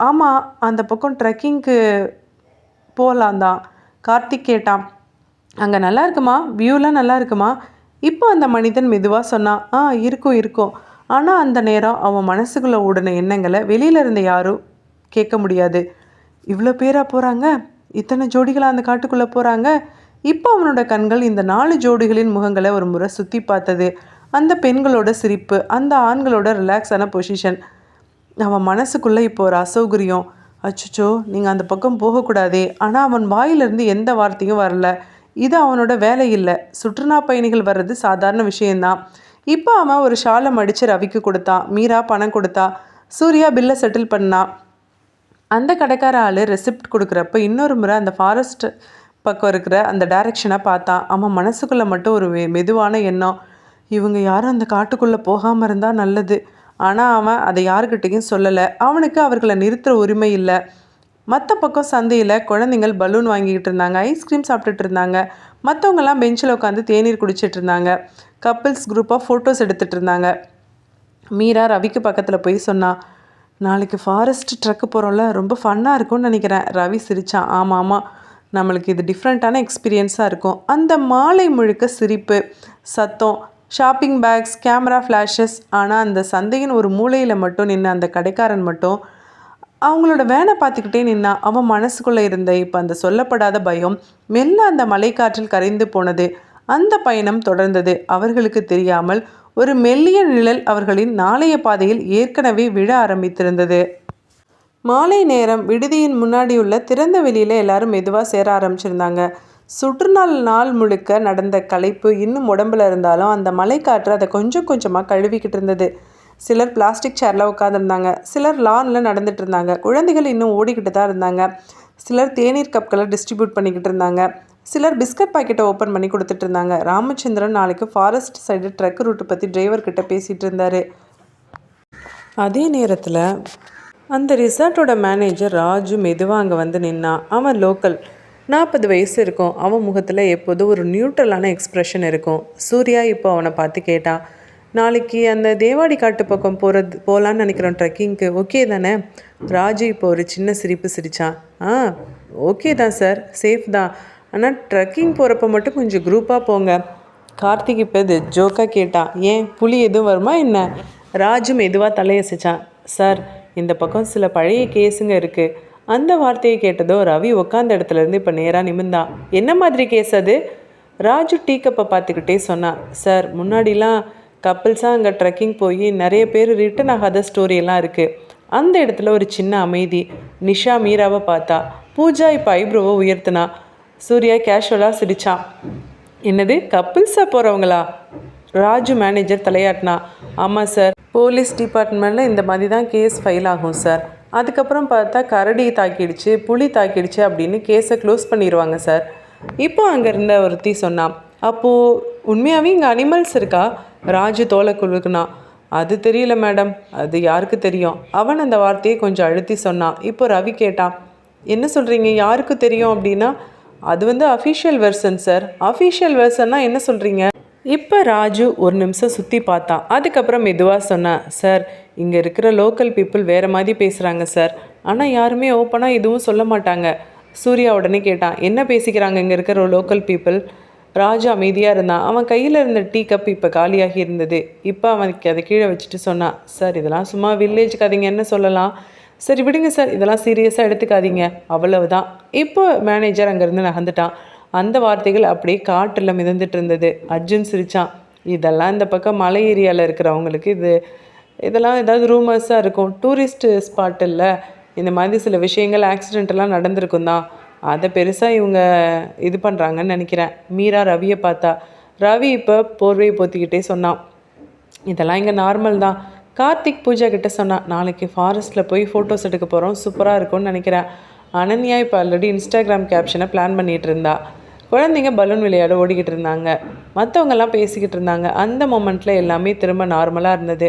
ஆமாம், அந்த பக்கம் ட்ரெக்கிங்க்கு போகலாம் தான். கார்த்திக் கேட்டான், அங்கே நல்லா இருக்குமா, வியூலாம் நல்லா இருக்குமா? இப்போ அந்த மனிதன் மெதுவாக சொன்னான், இருக்கும் இருக்கும். ஆனால் அந்த நேரம் அவன் மனசுக்குள்ளே ஓடின எண்ணங்களை வெளியில இருந்த யாரும் கேட்க முடியாது. இவ்வளோ பேராக போகிறாங்க, இத்தனை ஜோடிகளாக அந்த காட்டுக்குள்ளே போகிறாங்க. இப்போ அவனோட கண்கள் இந்த 4 ஜோடிகளின் முகங்களை ஒரு முறை சுற்றி பார்த்தது. அந்த பெண்களோட சிரிப்பு, அந்த ஆண்களோட ரிலாக்ஸான பொசிஷன். அவன் மனசுக்குள்ளே இப்போ ஒரு அசௌகரியம். அச்சோ, நீங்கள் அந்த பக்கம் போகக்கூடாதே. ஆனால் அவன் வாயிலிருந்து எந்த வார்த்தையும் வரல. இது அவனோட வேலை இல்லை. சுற்றுலா பயணிகள் வர்றது சாதாரண விஷயந்தான். இப்போ அவன் ஒரு ஷாலை மடித்து ரவிக்கு கொடுத்தான். மீரா பணம் கொடுத்தா. சூர்யா பில்லை செட்டில் பண்ணான். அந்த கடைக்கார ஆள் ரெசிப்ட் கொடுக்குறப்ப இன்னொரு முறை அந்த ஃபாரஸ்ட் பக்கம் இருக்கிற அந்த டைரக்ஷனை பார்த்தான். அவன் மனசுக்குள்ளே மட்டும் ஒரு மெதுவான எண்ணம், இவங்க யாரும் அந்த காட்டுக்குள்ளே போகாமல் இருந்தால் நல்லது. ஆனால் அவன் அதை யாருக்கிட்டையும் சொல்லலை. அவனுக்கு அவர்களை நிறுத்துகிற உரிமை இல்லை. மற்ற பக்கம் சந்தையில் குழந்தைங்கள் பலூன் வாங்கிக்கிட்டு இருந்தாங்க, ஐஸ்கிரீம் சாப்பிட்டுட்டு இருந்தாங்க. மற்றவங்கெல்லாம் பெஞ்சில் உட்காந்து தேநீர் குடிச்சிட்டு இருந்தாங்க. கப்பிள்ஸ் குரூப்பாக ஃபோட்டோஸ் எடுத்துகிட்டு இருந்தாங்க. மீரா ரவிக்கு பக்கத்தில் போய் சொன்னான், நாளைக்கு ஃபாரஸ்ட் ட்ரக்கு போகிறோம்ல, ரொம்ப ஃபன்னாக இருக்கும்னு நினைக்கிறேன். ரவி சிரித்தான். ஆமாம் ஆமாம், நம்மளுக்கு இது டிஃப்ரெண்ட்டான எக்ஸ்பீரியன்ஸாக இருக்கும். அந்த மாலை முழுக்க சிரிப்பு, சத்தம், ஷாப்பிங் பேக்ஸ், கேமரா ஃப்ளாஷஸ். ஆனால் அந்த சந்தையின் ஒரு மூலையில் மட்டும் நின்று அந்த கடைக்காரன் மட்டும் அவங்களோட வேனை பார்த்துக்கிட்டே நின்னான். அவன் மனசுக்குள்ளே இருந்த இப்போ அந்த சொல்லப்படாத பயம் மெல்ல அந்த மலைக்காற்றில் கரைந்து போனது. அந்த பயணம் தொடர்ந்தது. அவர்களுக்கு தெரியாமல் ஒரு மெல்லிய நிழல் அவர்களின் நாளைய பாதையில் ஏற்கனவே விழ ஆரம்பித்திருந்தது. மாலை நேரம். விடுதியின் முன்னாடியுள்ள திறந்த வெளியில் எல்லாரும் மெதுவாக சேர ஆரம்பிச்சிருந்தாங்க. சுற்றுநாள் நாள் முழுக்க நடந்த களைப்பு இன்னும் உடம்புல இருந்தாலும் அந்த மலைக்காற்று அதை கொஞ்சம் கொஞ்சமாக கழுவிக்கிட்டு இருந்தது. சிலர் பிளாஸ்டிக் சேரில் உட்காந்துருந்தாங்க. சிலர் லானில் நடந்துட்டு இருந்தாங்க. குழந்தைகள் இன்னும் ஓடிக்கிட்டு தான் இருந்தாங்க. சிலர் தேநீர் கப்களை டிஸ்ட்ரிபியூட் பண்ணிக்கிட்டு இருந்தாங்க. சிலர் பிஸ்கட் பாக்கெட்டை ஓப்பன் பண்ணி கொடுத்துட்டு இருந்தாங்க. ராமச்சந்திரன் நாளைக்கு ஃபாரஸ்ட் சைடு ட்ரக் ரூட்டு பற்றி டிரைவர்கிட்ட பேசிகிட்டு இருந்தார். அதே நேரத்தில் அந்த ரிசார்ட்டோட மேனேஜர் ராஜு மெதுவாக அங்கே வந்து நின்னான். அவன் லோக்கல், 40 வயசு இருக்கும். அவன் முகத்தில் எப்போதும் ஒரு நியூட்ரலான எக்ஸ்ப்ரெஷன் இருக்கும். சூர்யா இப்போ அவனை பார்த்து கேட்டான், நாளைக்கு அந்த தேவாடி காட்டு பக்கம் போகலான்னு நினைக்கிறோம் ட்ரெக்கிங்க்கு, ஓகே தானே? ராஜு இப்போ ஒரு சின்ன சிரிப்பு சிரித்தான். ஓகே தான் சார், சேஃப் தான். ஆனால் ட்ரெக்கிங் போகிறப்ப மட்டும் கொஞ்சம் குரூப்பாக போங்க. கார்த்திக் இப்போ இது ஜோக்காக கேட்டான். ஏன், புலி எதுவும் வருமா என்ன? ராஜு மெதுவாக தலையசிச்சான். சார், இந்த பக்கம் சில பழைய கேஸுங்க இருக்குது. அந்த வார்த்தையை கேட்டதோ ரவி உட்காந்த இடத்துலேருந்து இப்போ நேராக நிமிர்ந்தான். என்ன மாதிரி கேஸ் அது? ராஜு டீ கப்பை பார்த்துக்கிட்டே சொன்னான். சார், முன்னாடிலாம் கப்பிள்ஸாக அங்கே ட்ரெக்கிங் போய் நிறைய பேர் ரிட்டன் ஆகாத ஸ்டோரியெல்லாம் இருக்குது. அந்த இடத்துல ஒரு சின்ன அமைதி. நிஷா மீராவை பார்த்தா. பூஜா இப்போ ஐப்ரோவை உயர்த்தினா. சூர்யா கேஷுவலாக சிரித்தான். என்னது, கப்பிள்ஸாக போகிறவங்களா? ராஜு மேனேஜர் தலையாட்டினா. ஆமாம் சார், போலீஸ் டிபார்ட்மெண்ட்டில் இந்த மாதிரி தான் கேஸ் ஃபைல் ஆகும் சார். அதுக்கப்புறம் பார்த்தா கரடி தாக்கிடுச்சு, புலி தாக்கிடுச்சு அப்படின்னு கேஸை க்ளோஸ் பண்ணிடுவாங்க சார். இப்போ அங்கே இருந்த ஒருத்தி சொன்னான். அப்போது உண்மையாகவே இங்கே அனிமல்ஸ் இருக்கா? ராஜு தோலை குலுக்குனா. அது தெரியல மேடம், அது யாருக்கு தெரியும்? அவன் அந்த வார்த்தையை கொஞ்சம் அழுத்தி சொன்னான். இப்போ ரவி கேட்டான், என்ன சொல்கிறீங்க, யாருக்கு தெரியும் அப்படின்னா? அது அஃபிஷியல் வெர்சன் சார். அஃபிஷியல் வெர்சன்னா என்ன சொல்கிறீங்க? இப்போ ராஜு ஒரு நிமிஷம் சுற்றி பார்த்தான். அதுக்கப்புறம் மெதுவாக சொன்னான். சார், இங்கே இருக்கிற லோக்கல் பீப்புள் வேறு மாதிரி பேசுகிறாங்க சார். ஆனால் யாருமே ஓப்பனாக எதுவும் சொல்ல மாட்டாங்க. சூர்யா உடனே கேட்டான், என்ன பேசிக்கிறாங்க இங்கே இருக்கிற லோக்கல் பீப்புள்? ராஜு அமைதியாக இருந்தான். அவன் கையில் இருந்த டீ கப் இப்போ காலியாகி இருந்தது. இப்போ அவனுக்கு அதை கீழே வச்சுட்டு சொன்னான். சார், இதெல்லாம் சும்மா வில்லேஜ் கதைங்க, என்ன சொல்லலாம்? சரி விடுங்க சார், இதெல்லாம் சீரியஸாக எடுத்துக்காதீங்க, அவ்வளவுதான். இப்போ மேனேஜர் அங்கேருந்து நகர்ந்துட்டான். அந்த வார்த்தைகள் அப்படியே காற்றில் மிதந்துட்டு இருந்தது. அர்ஜுன் சிரித்தான். இதெல்லாம் இந்த பக்கம் மலை ஏரியாவில் இருக்கிறவங்களுக்கு இதெல்லாம் ஏதாவது ரூமர்ஸாக இருக்கும். டூரிஸ்ட் ஸ்பாட் இல்லை, இந்த மாதிரி சில விஷயங்கள் ஆக்சிடெண்ட்டெல்லாம் நடந்திருக்கும் தான். அதை பெருசாக இவங்க இது பண்ணுறாங்கன்னு நினைக்கிறேன். மீரா ரவியை பார்த்தா. ரவி இப்போ போர்வையை போத்திக்கிட்டே சொன்னான். இதெல்லாம் இங்கே நார்மல் தான். கார்த்திக் பூஜா கிட்ட சொன்னான், நாளைக்கு ஃபாரஸ்ட்டில் போய் ஃபோட்டோஸ் எடுக்க போகிறோம், சூப்பராக இருக்கும்னு நினைக்கிறேன். அனன்யா இப்போ ஆல்ரெடி இன்ஸ்டாகிராம் கேப்ஷனை பிளான் பண்ணிகிட்டு இருந்தா. குழந்தைங்க பலூன் விளையாட ஓடிக்கிட்டு இருந்தாங்க. மற்றவங்கெல்லாம் பேசிக்கிட்டு இருந்தாங்க. அந்த மொமெண்ட்டில் எல்லாமே திரும்ப நார்மலாக இருந்தது.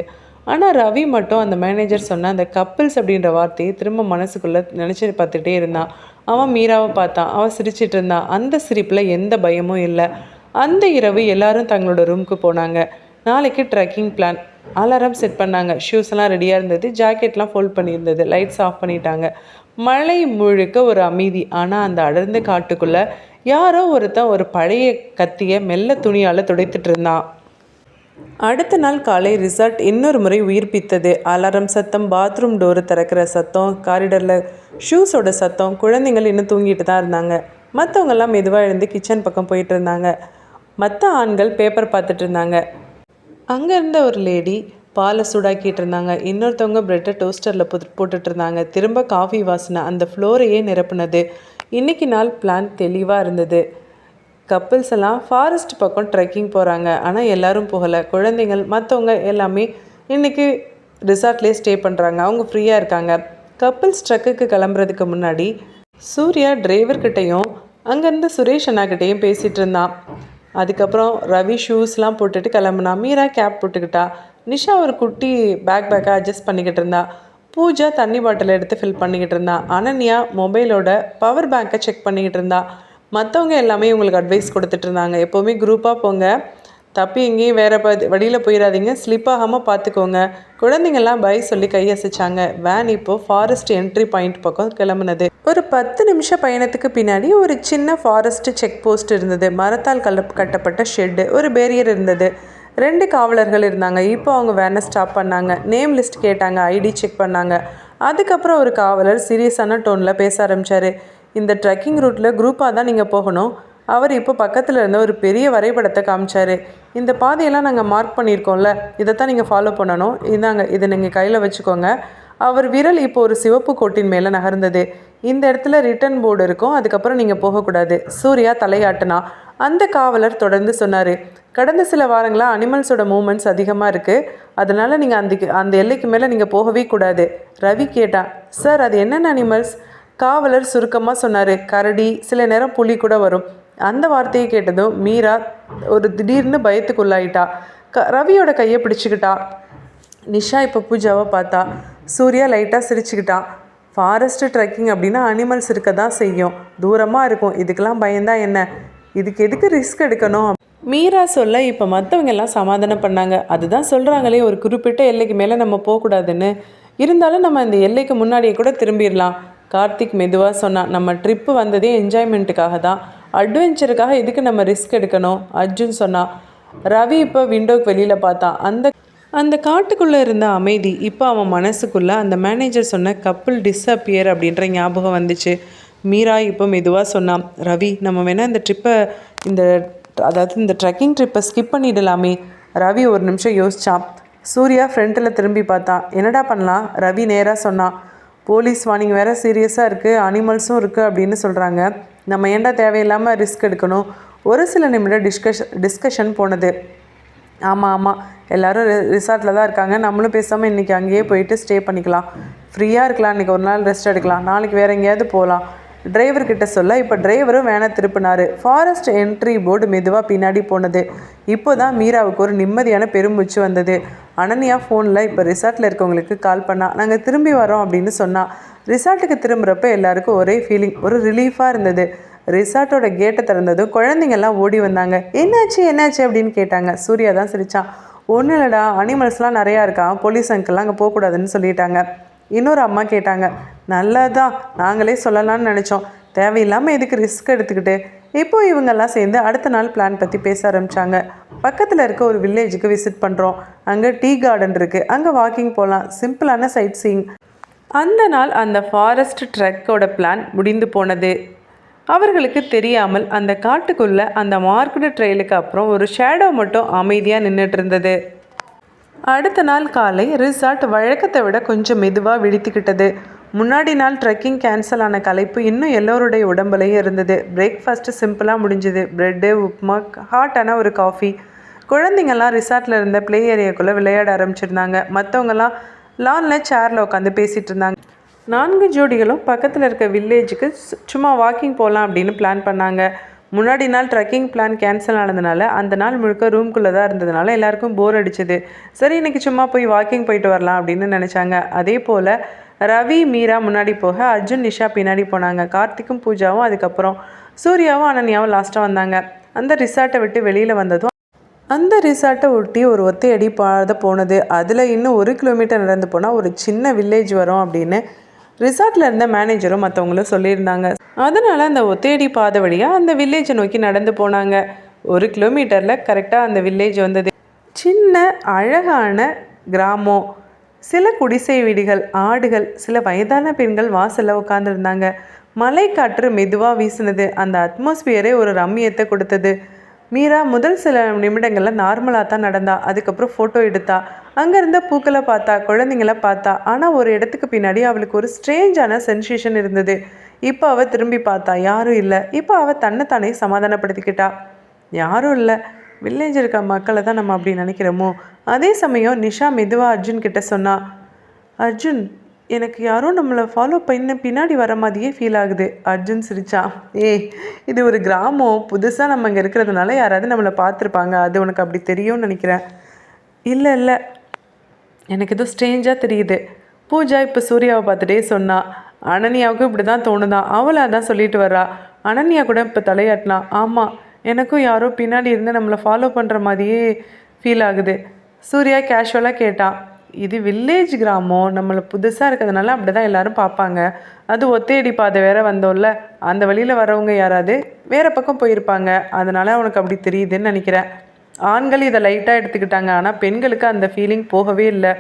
ஆனால் ரவி மட்டும் அந்த மேனேஜர் சொன்ன அந்த கப்பிள்ஸ் அப்படின்ற வார்த்தையை திரும்ப மனசுக்குள்ளே நினச்சி பார்த்துட்டே இருந்தான். அவன் மீராவை பார்த்தான். அவன் சிரிச்சிட்டு இருந்தான். அந்த சிரிப்பில் எந்த பயமும் இல்லை. அந்த இரவு எல்லாரும் தங்களோட ரூமுக்கு போனாங்க. நாளைக்கு ட்ரெக்கிங் பிளான். அலாரம் செட் பண்ணாங்க. ஷூஸ் எல்லாம் ரெடியாக இருந்தது. ஜாக்கெட்லாம் ஃபோல்ட் பண்ணியிருந்தது. லைட்ஸ் ஆஃப் பண்ணிட்டாங்க. மழை முழுக்க ஒரு அமைதி. ஆனால் அந்த அடர்ந்த காட்டுக்குள்ளே யாரோ ஒருத்தன் ஒரு பழைய கத்தியை மெல்ல துணியால் துடைத்துட்டு இருந்தான். அடுத்த நாள் காலை ரிசார்ட் இன்னொரு முறை உயிர்ப்பித்தது. அலாரம் சத்தம், பாத்ரூம் டோரு திறக்கிற சத்தம், காரிடரில் ஷூஸோட சத்தம். குழந்தைங்கள் இன்னும் தூங்கிட்டு தான் இருந்தாங்க. மற்றவங்கெல்லாம் மெதுவாக எழுந்து கிச்சன் பக்கம் போயிட்டு இருந்தாங்க. மற்ற ஆண்கள் பேப்பர் பார்த்துட்டு இருந்தாங்க. அங்கே இருந்த ஒரு லேடி பாலை சூடாக்கிட்டு இருந்தாங்க. இன்னொருத்தவங்க ப்ரெட்டை டோஸ்டரில் போட்டுட்டு இருந்தாங்க. திரும்ப காஃபி வாசனை அந்த ஃப்ளோரையே நிரப்புனது. இன்றைக்கி நாள் பிளான் தெளிவாக இருந்தது. கப்பிள்ஸ் எல்லாம் ஃபாரஸ்ட் பக்கம் ட்ரெக்கிங் போகிறாங்க. ஆனால் எல்லோரும் போகலை. குழந்தைங்கள் மற்றவங்க எல்லாமே இன்றைக்கி ரிசார்ட்லேயே ஸ்டே பண்ணுறாங்க. அவங்க ஃப்ரீயாக இருக்காங்க. கப்பிள்ஸ் ட்ரக்குக்கு கிளம்புறதுக்கு முன்னாடி சூர்யா டிரைவர்கிட்டையும் அங்கேருந்து சுரேஷ் அண்ணாக்கிட்டையும் பேசிகிட்டு இருந்தான். அதுக்கப்புறம் ரவி ஷூஸ்லாம் போட்டுட்டு கிளம்புனா. மீரா கேப் போட்டுக்கிட்டா. நிஷா ஒரு குட்டி பேக்கை அட்ஜஸ்ட் பண்ணிக்கிட்டு இருந்தா. பூஜா தண்ணி பாட்டில் எடுத்து ஃபில் பண்ணிக்கிட்டு இருந்தா. அனன்யா மொபைலோட பவர் பேங்கை செக் பண்ணிக்கிட்டு இருந்தா. மற்றவங்க எல்லாமே இவங்களுக்கு அட்வைஸ் கொடுத்துட்டு இருந்தாங்க. எப்போவுமே குரூப்பாக போங்க, தப்பி எங்கேயும் வேறு வழியில் போயிடாதீங்க, ஸ்லிப் ஆகாமல் பார்த்துக்கோங்க. குழந்தைங்கள்லாம் பை சொல்லி கையசைச்சாங்க. வேன் இப்போது ஃபாரஸ்ட் என்ட்ரி பாயிண்ட் பக்கம் கிளம்புனது. ஒரு 10 நிமிஷம் பயணத்துக்கு பின்னாடி ஒரு சின்ன ஃபாரஸ்ட் செக் போஸ்ட் இருந்தது. மரத்தால் கட்டப்பட்ட ஷெட்டு, ஒரு பேரியர் இருந்தது. 2 காவலர்கள் இருந்தாங்க. இப்போ அவங்க வேனை ஸ்டாப் பண்ணாங்க. நேம் லிஸ்ட் கேட்டாங்க. ஐடி செக் பண்ணாங்க. அதுக்கப்புறம் ஒரு காவலர் சீரியஸான டோனில் பேச ஆரம்பித்தார். இந்த ட்ரெக்கிங் ரூட்டில் குரூப்பாக தான் நீங்கள் போகணும். அவர் இப்போ பக்கத்தில் இருந்த ஒரு பெரிய வரைபடத்தை காமிச்சார். இந்த பாதையெல்லாம் நாங்கள் மார்க் பண்ணியிருக்கோம்ல, இதைத்தான் நீங்கள் ஃபாலோ பண்ணணும். இதாங்க, இதை நீங்கள் கையில் வச்சுக்கோங்க. அவர் விரல் இப்போ ஒரு சிவப்பு கோட்டின் மேலே நகர்ந்தது. இந்த இடத்துல ரிட்டன் போர்டு இருக்கும், அதுக்கப்புறம் நீங்கள் போகக்கூடாது. சூர்யா தலையாட்டினா. அந்த காவலர் தொடர்ந்து சொன்னார், கடந்த சில வாரங்களாக அனிமல்ஸோட மூமெண்ட்ஸ் அதிகமாக இருக்குது, அதனால் நீங்கள் அந்த எல்லைக்கு மேலே நீங்கள் போகவே கூடாது. ரவி கேட்டான், சார் அது என்னென்ன அனிமல்ஸ்? காவலர் சுருக்கமாக சொன்னார், கரடி, சில நேரம் புலி கூட வரும். அந்த வார்த்தையை கேட்டதும் மீரா ஒரு திடீர்னு பயத்துக்குள்ளாயிட்டா. ரவியோட கையை பிடிச்சிக்கிட்டா. நிஷா இப்போ பூஜாவை பார்த்தா. சூர்யா லைட்டாக சிரிச்சுக்கிட்டான். ஃபாரஸ்ட்டு ட்ரெக்கிங் அப்படின்னா அனிமல்ஸ் இருக்க தான் செய்யும், தூரமாக இருக்கும், இதுக்கெல்லாம் பயந்தா என்ன, இதுக்கு எதுக்கு ரிஸ்க் எடுக்கணும்? மீரா சொல்ல இப்போ மற்றவங்க எல்லாம் சமாதானம் பண்ணாங்க. அதுதான் சொல்கிறாங்களே, ஒரு குறிப்பிட்ட எல்லைக்கு மேலே நம்ம போகக்கூடாதுன்னு. இருந்தாலும் நம்ம இந்த எல்லைக்கு முன்னாடியே கூட திரும்பிடலாம். கார்த்திக் மெதுவாக சொன்னான், நம்ம ட்ரிப்பு வந்ததே என்ஜாய்மெண்ட்டுக்காக தான், அட்வென்ச்சருக்காக எதுக்கு நம்ம ரிஸ்க் எடுக்கணும்? அர்ஜுன் சொன்னான். ரவி இப்போ விண்டோக்கு வெளியில் பார்த்தான். அந்த காட்டுக்குள்ளே இருந்த அமைதி இப்போ அவன் மனசுக்குள்ளே அந்த மேனேஜர் சொன்ன கப்பிள் டிஸ்அப்பியர் அப்படின்ற ஞாபகம் வந்துச்சு. மீரா இப்போ மெதுவாக சொன்னான், ரவி நம்ம வேணால் இந்த ட்ரிப்பை இந்த ட்ரெக்கிங் ட்ரிப்பை ஸ்கிப் பண்ணிடலாமே. ரவி ஒரு நிமிஷம் யோசித்தான். சூர்யா ஃப்ரண்ட்டில் திரும்பி பார்த்தான். என்னடா பண்ணலாம்? ரவி நேராக சொன்னான், போலீஸ் வார்னிங் வேறு சீரியஸாக இருக்குது, அனிமல்ஸும் இருக்குது அப்படின்னு சொல்கிறாங்க, நம்ம ஏன்டா தேவையில்லாமல் ரிஸ்க் எடுக்கணும்? ஒரு சில நிமிடம் டிஸ்கஷன் போனது. ஆமாம், எல்லோரும் ரிசார்ட்டில் தான் இருக்காங்க, நம்மளும் பேசாமல் இன்றைக்கி அங்கேயே போயிட்டு ஸ்டே பண்ணிக்கலாம், ஃப்ரீயாக இருக்கலாம், இன்றைக்கி ஒரு நாள் ரெஸ்ட் எடுக்கலாம், நாளைக்கு வேறு எங்கேயாவது போகலாம். டிரைவர்கிட்ட சொல்ல இப்போ டிரைவரும் வேனை திருப்பினார். ஃபாரஸ்ட் என்ட்ரி போர்டு மெதுவாக பின்னாடி போனது. இப்போ தான் மீராவுக்கு ஒரு நிம்மதியான பெருமூச்சு வந்தது. அனன்யா ஃபோனில் இப்போ ரிசார்ட்டில் இருக்கவங்களுக்கு கால் பண்ணா. நாங்கள் திரும்பி வரோம் அப்படின்னு சொன்னால். ரிசார்ட்டுக்கு திரும்புகிறப்ப எல்லாருக்கும் ஒரே ஃபீலிங், ஒரு ரிலீஃபாக இருந்தது. ரிசார்ட்டோட கேட்டை திறந்ததும் குழந்தைங்கள்லாம் ஓடி வந்தாங்க. என்னாச்சு அப்படின்னு கேட்டாங்க. சூர்யா தான் சிரித்தான். ஒன்றும் இல்லைடா, அனிமல்ஸ்லாம் நிறையா இருக்கான், போலீஸ் அங்கிள்லாம் அங்கே போகக்கூடாதுன்னு சொல்லிட்டாங்க. இன்னொரு அம்மா கேட்டாங்க. நல்லதான், நாங்களே சொல்லலாம்னு நினச்சோம், தேவையில்லாமல் எதுக்கு ரிஸ்க் எடுத்துக்கிட்டு. இப்போது இவங்கெல்லாம் சேர்ந்து அடுத்த நாள் பிளான் பற்றி பேச ஆரம்பித்தாங்க. பக்கத்தில் இருக்க ஒரு வில்லேஜுக்கு விசிட் பண்ணுறோம், அங்கே டீ கார்டன் இருக்குது, அங்கே வாக்கிங் போகலாம், சிம்பிளான சைட் சீயிங். அந்த நாள் அந்த ஃபாரஸ்ட் ட்ரெக்கோட பிளான் முடிந்து போனது. அவர்களுக்கு தெரியாமல் அந்த காட்டுக்குள்ளே அந்த மார்க்கெட் ட்ரெயிலுக்கு அப்புறம் ஒரு ஷேடோ மட்டும் அமைதியாக நின்றுட்டு இருந்தது. அடுத்த நாள் காலை ரிசார்ட் வழக்கத்தை விட கொஞ்சம் மெதுவாக விழித்துக்கிட்டது. முன்னாடி நாள் ட்ரெக்கிங் கேன்சல் ஆன களைப்பு இன்னும் எல்லோருடைய உடம்புலையும் இருந்தது. பிரேக்ஃபாஸ்ட்டு சிம்பிளாக முடிஞ்சுது. ப்ரெட்டு, உப்புமா, ஹாட்டான ஒரு காஃபி. குழந்தைங்கள்லாம் ரிசார்ட்டில் இருந்த ப்ளே ஏரியாக்குள்ளே விளையாட ஆரம்பிச்சிருந்தாங்க. மற்றவங்கலாம் லானில் சேரில் உட்காந்து பேசிகிட்டு இருந்தாங்க. 4 ஜோடிகளும் பக்கத்தில் இருக்க வில்லேஜுக்கு சும்மா வாக்கிங் போகலாம் அப்படின்னு பிளான் பண்ணாங்க. முன்னாடி நாள் ட்ரெக்கிங் பிளான் கேன்சல் ஆனதுனால அந்த நாள் முழுக்க ரூம்குள்ளே தான் இருந்ததுனால எல்லாருக்கும் போர் அடிச்சது. சரி இன்றைக்கி சும்மா போய் வாக்கிங் போயிட்டு வரலாம் அப்படின்னு நினச்சாங்க. அதே போல் ரவி மீரா முன்னாடி போக அர்ஜுன் நிஷா பின்னாடி போனாங்க. கார்த்திக்கும் பூஜாவும் அதுக்கப்புறம் சூர்யாவும் அனன்யாவும் லாஸ்ட்டாக வந்தாங்க. அந்த ரிசார்ட்டை விட்டு வெளியில் வந்ததும் அந்த ரிசார்ட்டை ஒட்டி ஒரு ஒத்தையடி பாதை போனது. அதில் இன்னும் 1 கிலோமீட்டர் நடந்து போனால் ஒரு சின்ன வில்லேஜ் வரும் அப்படின்னு ரிசார்ட்டில் இருந்த மேனேஜரும் மற்றவங்களும் சொல்லியிருந்தாங்க. அதனால் அந்த ஒத்தையடி பாதை வழியாக அந்த வில்லேஜை நோக்கி நடந்து போனாங்க. 1 கிலோமீட்டரில் கரெக்டாக அந்த வில்லேஜ் வந்தது. சின்ன அழகான கிராமம், சில குடிசை வீடுகள், ஆடுகள், சில வயதான பெண்கள் வாசலில் உட்காந்துருந்தாங்க. மலை காற்று மெதுவாக வீசினது. அந்த அட்மாஸ்பியரே ஒரு ரம்மியத்தை கொடுத்தது. மீரா முதல் சில நிமிடங்களில் நார்மலாக தான் நடந்தா. அதுக்கப்புறம் ஃபோட்டோ எடுத்தா. அங்கே இருந்த பூக்களை பார்த்தா, குழந்தைங்கள பார்த்தா. ஆனால் ஒரு இடத்துக்கு பின்னாடி அவளுக்கு ஒரு ஸ்ட்ரேஞ்சான சென்சேஷன் இருந்தது. இப்போ அவள் திரும்பி பார்த்தா, யாரும் இல்லை. இப்போ அவள் தன்னைத்தானே சமாதானப்படுத்திக்கிட்டா. யாரும் இல்லை, வில்லேஜ் இருக்க மக்களை தான் நம்ம அப்படி நினைக்கிறோமோ. அதே சமயம் நிஷா மெதுவாக அர்ஜுன் கிட்ட சொன்னா, அர்ஜுன், எனக்கு யாரோ நம்மளை ஃபாலோ பண்ண பின்னாடி வர மாதிரியே ஃபீல் ஆகுது. அர்ஜுன் சிரிச்சான். இது ஒரு கிராமம், புதுசாக நம்ம இங்கே இருக்கிறதுனால யாராவது நம்மளை பார்த்துருப்பாங்க, அது உனக்கு அப்படி தெரியும்னு நினைக்கிறேன். இல்லை இல்லை, எனக்கு எதுவும் ஸ்ட்ரேஞ்சாக தெரியுது. பூஜா இப்போ சூர்யாவை பார்த்துட்டே சொன்னா. அனன்யாவுக்கும் இப்படி தான் தோணுதான், அவளை அதான் சொல்லிட்டு வர்றா. அனன்யா கூட இப்போ தலையாட்டினா. ஆமாம், எனக்கும் யாரோ பின்னாடி இருந்து நம்மளை ஃபாலோ பண்ணுற மாதிரியே ஃபீல் ஆகுது. சூர்யா கேஷுவலாக கேட்டான். இது வில்லேஜ் கிராமம், நம்மளை புதுசாக இருக்கிறதுனால அப்படி தான் எல்லோரும் பார்ப்பாங்க. அது ஒத்தையடி பாதை வேறு வந்தோம்ல, அந்த வழியில் வரவங்க யாராவது வேறு பக்கம் போயிருப்பாங்க, அதனால் அவனுக்கு அப்படி தெரியுதுன்னு நினைக்கிறேன். ஆண்கள் இதை லைட்டாக எடுத்துக்கிட்டாங்க, ஆனால் பெண்களுக்கு அந்த ஃபீலிங் போகவே இல்லை.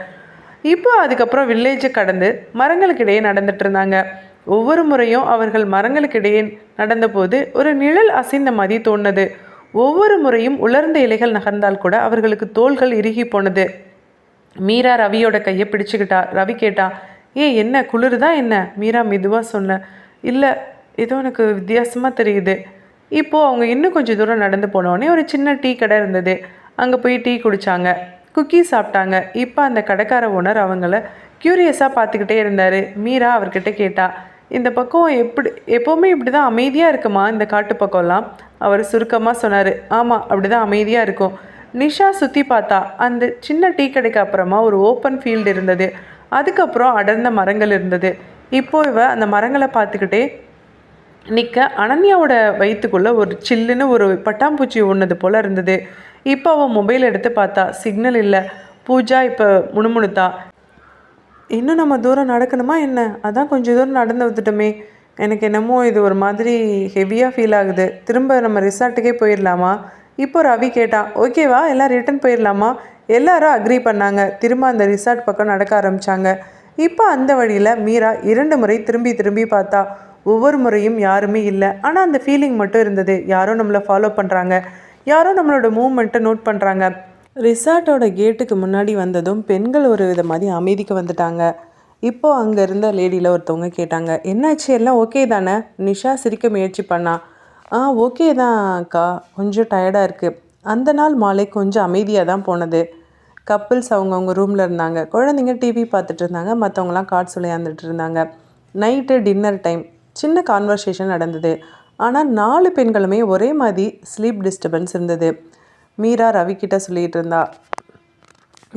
இப்போ அதுக்கப்புறம் வில்லேஜை கடந்து மரங்களுக்கிடையே நடந்துட்டு இருந்தாங்க. ஒவ்வொரு முறையும் அவர்கள் மரங்களுக்கிடையே நடந்தபோது ஒரு நிழல் அசைந்த மாதிரி தோணுது. ஒவ்வொரு முறையும் உலர்ந்த இலைகள் நகர்ந்தால் கூட அவர்களுக்கு தோள்கள் இறுகி போனது. மீரா ரவியோட கையை பிடிச்சிக்கிட்டா. ரவி கேட்டா, என்ன குளிருதா என்ன? மீரா மெதுவாக சொன்ன. இல்லை, ஏதோ எனக்கு வித்தியாசமாக தெரியுது. இப்போது அவங்க இன்னும் கொஞ்சம் தூரம் நடந்து போனோடனே ஒரு சின்ன டீ கடை இருந்தது. அங்கே போய் டீ குடித்தாங்க, குக்கி சாப்பிட்டாங்க. இப்போ அந்த கடைக்கார ஓனர் அவங்கள க்யூரியஸாக பார்த்துக்கிட்டே இருந்தார். மீரா அவர்கிட்ட கேட்டா, இந்த பக்கம் எப்போவுமே இப்படி தான் அமைதியாக இருக்குமா இந்த காட்டு பக்கம்லாம்? அவர் சுருக்கமாக சொன்னார். ஆமாம், அப்படி தான் அமைதியாக இருக்கும். நிஷா சுற்றி பார்த்தா. அந்த சின்ன டீ கடைக்கு அப்புறமா ஒரு ஓப்பன் ஃபீல்டு இருந்தது. அதுக்கப்புறம் அடர்ந்த மரங்கள் இருந்தது. இப்போ அந்த மரங்களை பார்த்துக்கிட்டே நிற்க அனன்யாவோட வயிற்றுக்குள்ளே ஒரு சில்லுன்னு ஒரு பட்டாம்பூச்சி ஒன்றுது போல் இருந்தது. இப்போ அவன் மொபைல் எடுத்து பார்த்தா, சிக்னல் இல்லை. பூஜா இப்போ முணுமுணுத்தா. இன்னும் நம்ம தூரம் நடக்கணுமா என்ன? அதான் கொஞ்சம் தூரம் நடந்து வந்துட்டோமே. எனக்கு என்னமோ இது ஒரு மாதிரி ஹெவியாக ஃபீல் ஆகுது. திரும்ப நம்ம ரிசார்ட்டுக்கே போயிடலாமா? இப்போ ரவி கேட்டான். ஓகேவா, எல்லாம் ரிட்டன் போயிடலாமா? எல்லாரும் அக்ரி பண்ணாங்க. திரும்ப அந்த ரிசார்ட் பக்கம் நடக்க ஆரம்பித்தாங்க. இப்போ அந்த வழியில் மீரா 2 முறை திரும்பி திரும்பி பார்த்தா. ஒவ்வொரு முறையும் யாருமே இல்லை. ஆனால் அந்த ஃபீலிங் மட்டும் இருந்தது. யாரோ நம்மளை ஃபாலோ பண்ணுறாங்க, யாரோ நம்மளோட மூவ்மெண்ட்டை நோட் பண்ணுறாங்க. ரிசார்ட்டோட கேட்டுக்கு முன்னாடி வந்ததும் பெண்கள் ஒரு வித மாதிரி அமைதிக்கு வந்துட்டாங்க. இப்போது அங்கே இருந்த லேடியில் ஒருத்தவங்க கேட்டாங்க, என்னாச்சு, எல்லாம் ஓகே தானே? நிஷா சிரிக்க முயற்சி பண்ணா. ஓகே தான் அக்கா, கொஞ்சம் டயர்டாக இருக்குது. அந்த நாள் மாலை கொஞ்சம் அமைதியாக தான் போனது. கப்புள்ஸ் அவங்கவுங்க ரூமில் இருந்தாங்க. குழந்தைங்க டிவி பார்த்துட்டு இருந்தாங்க. மற்றவங்களாம் கார்ட்ஸ் விளையாண்டுட்டு இருந்தாங்க. Night dinner time. சின்ன கான்வர்சேஷன் நடந்தது. ஆனால் 4 பெண்களுமே ஒரே மாதிரி ஸ்லீப் டிஸ்டர்பன்ஸ் இருந்தது. மீரா ரவிக்கிட்ட சொல்லிகிட்டு இருந்தா,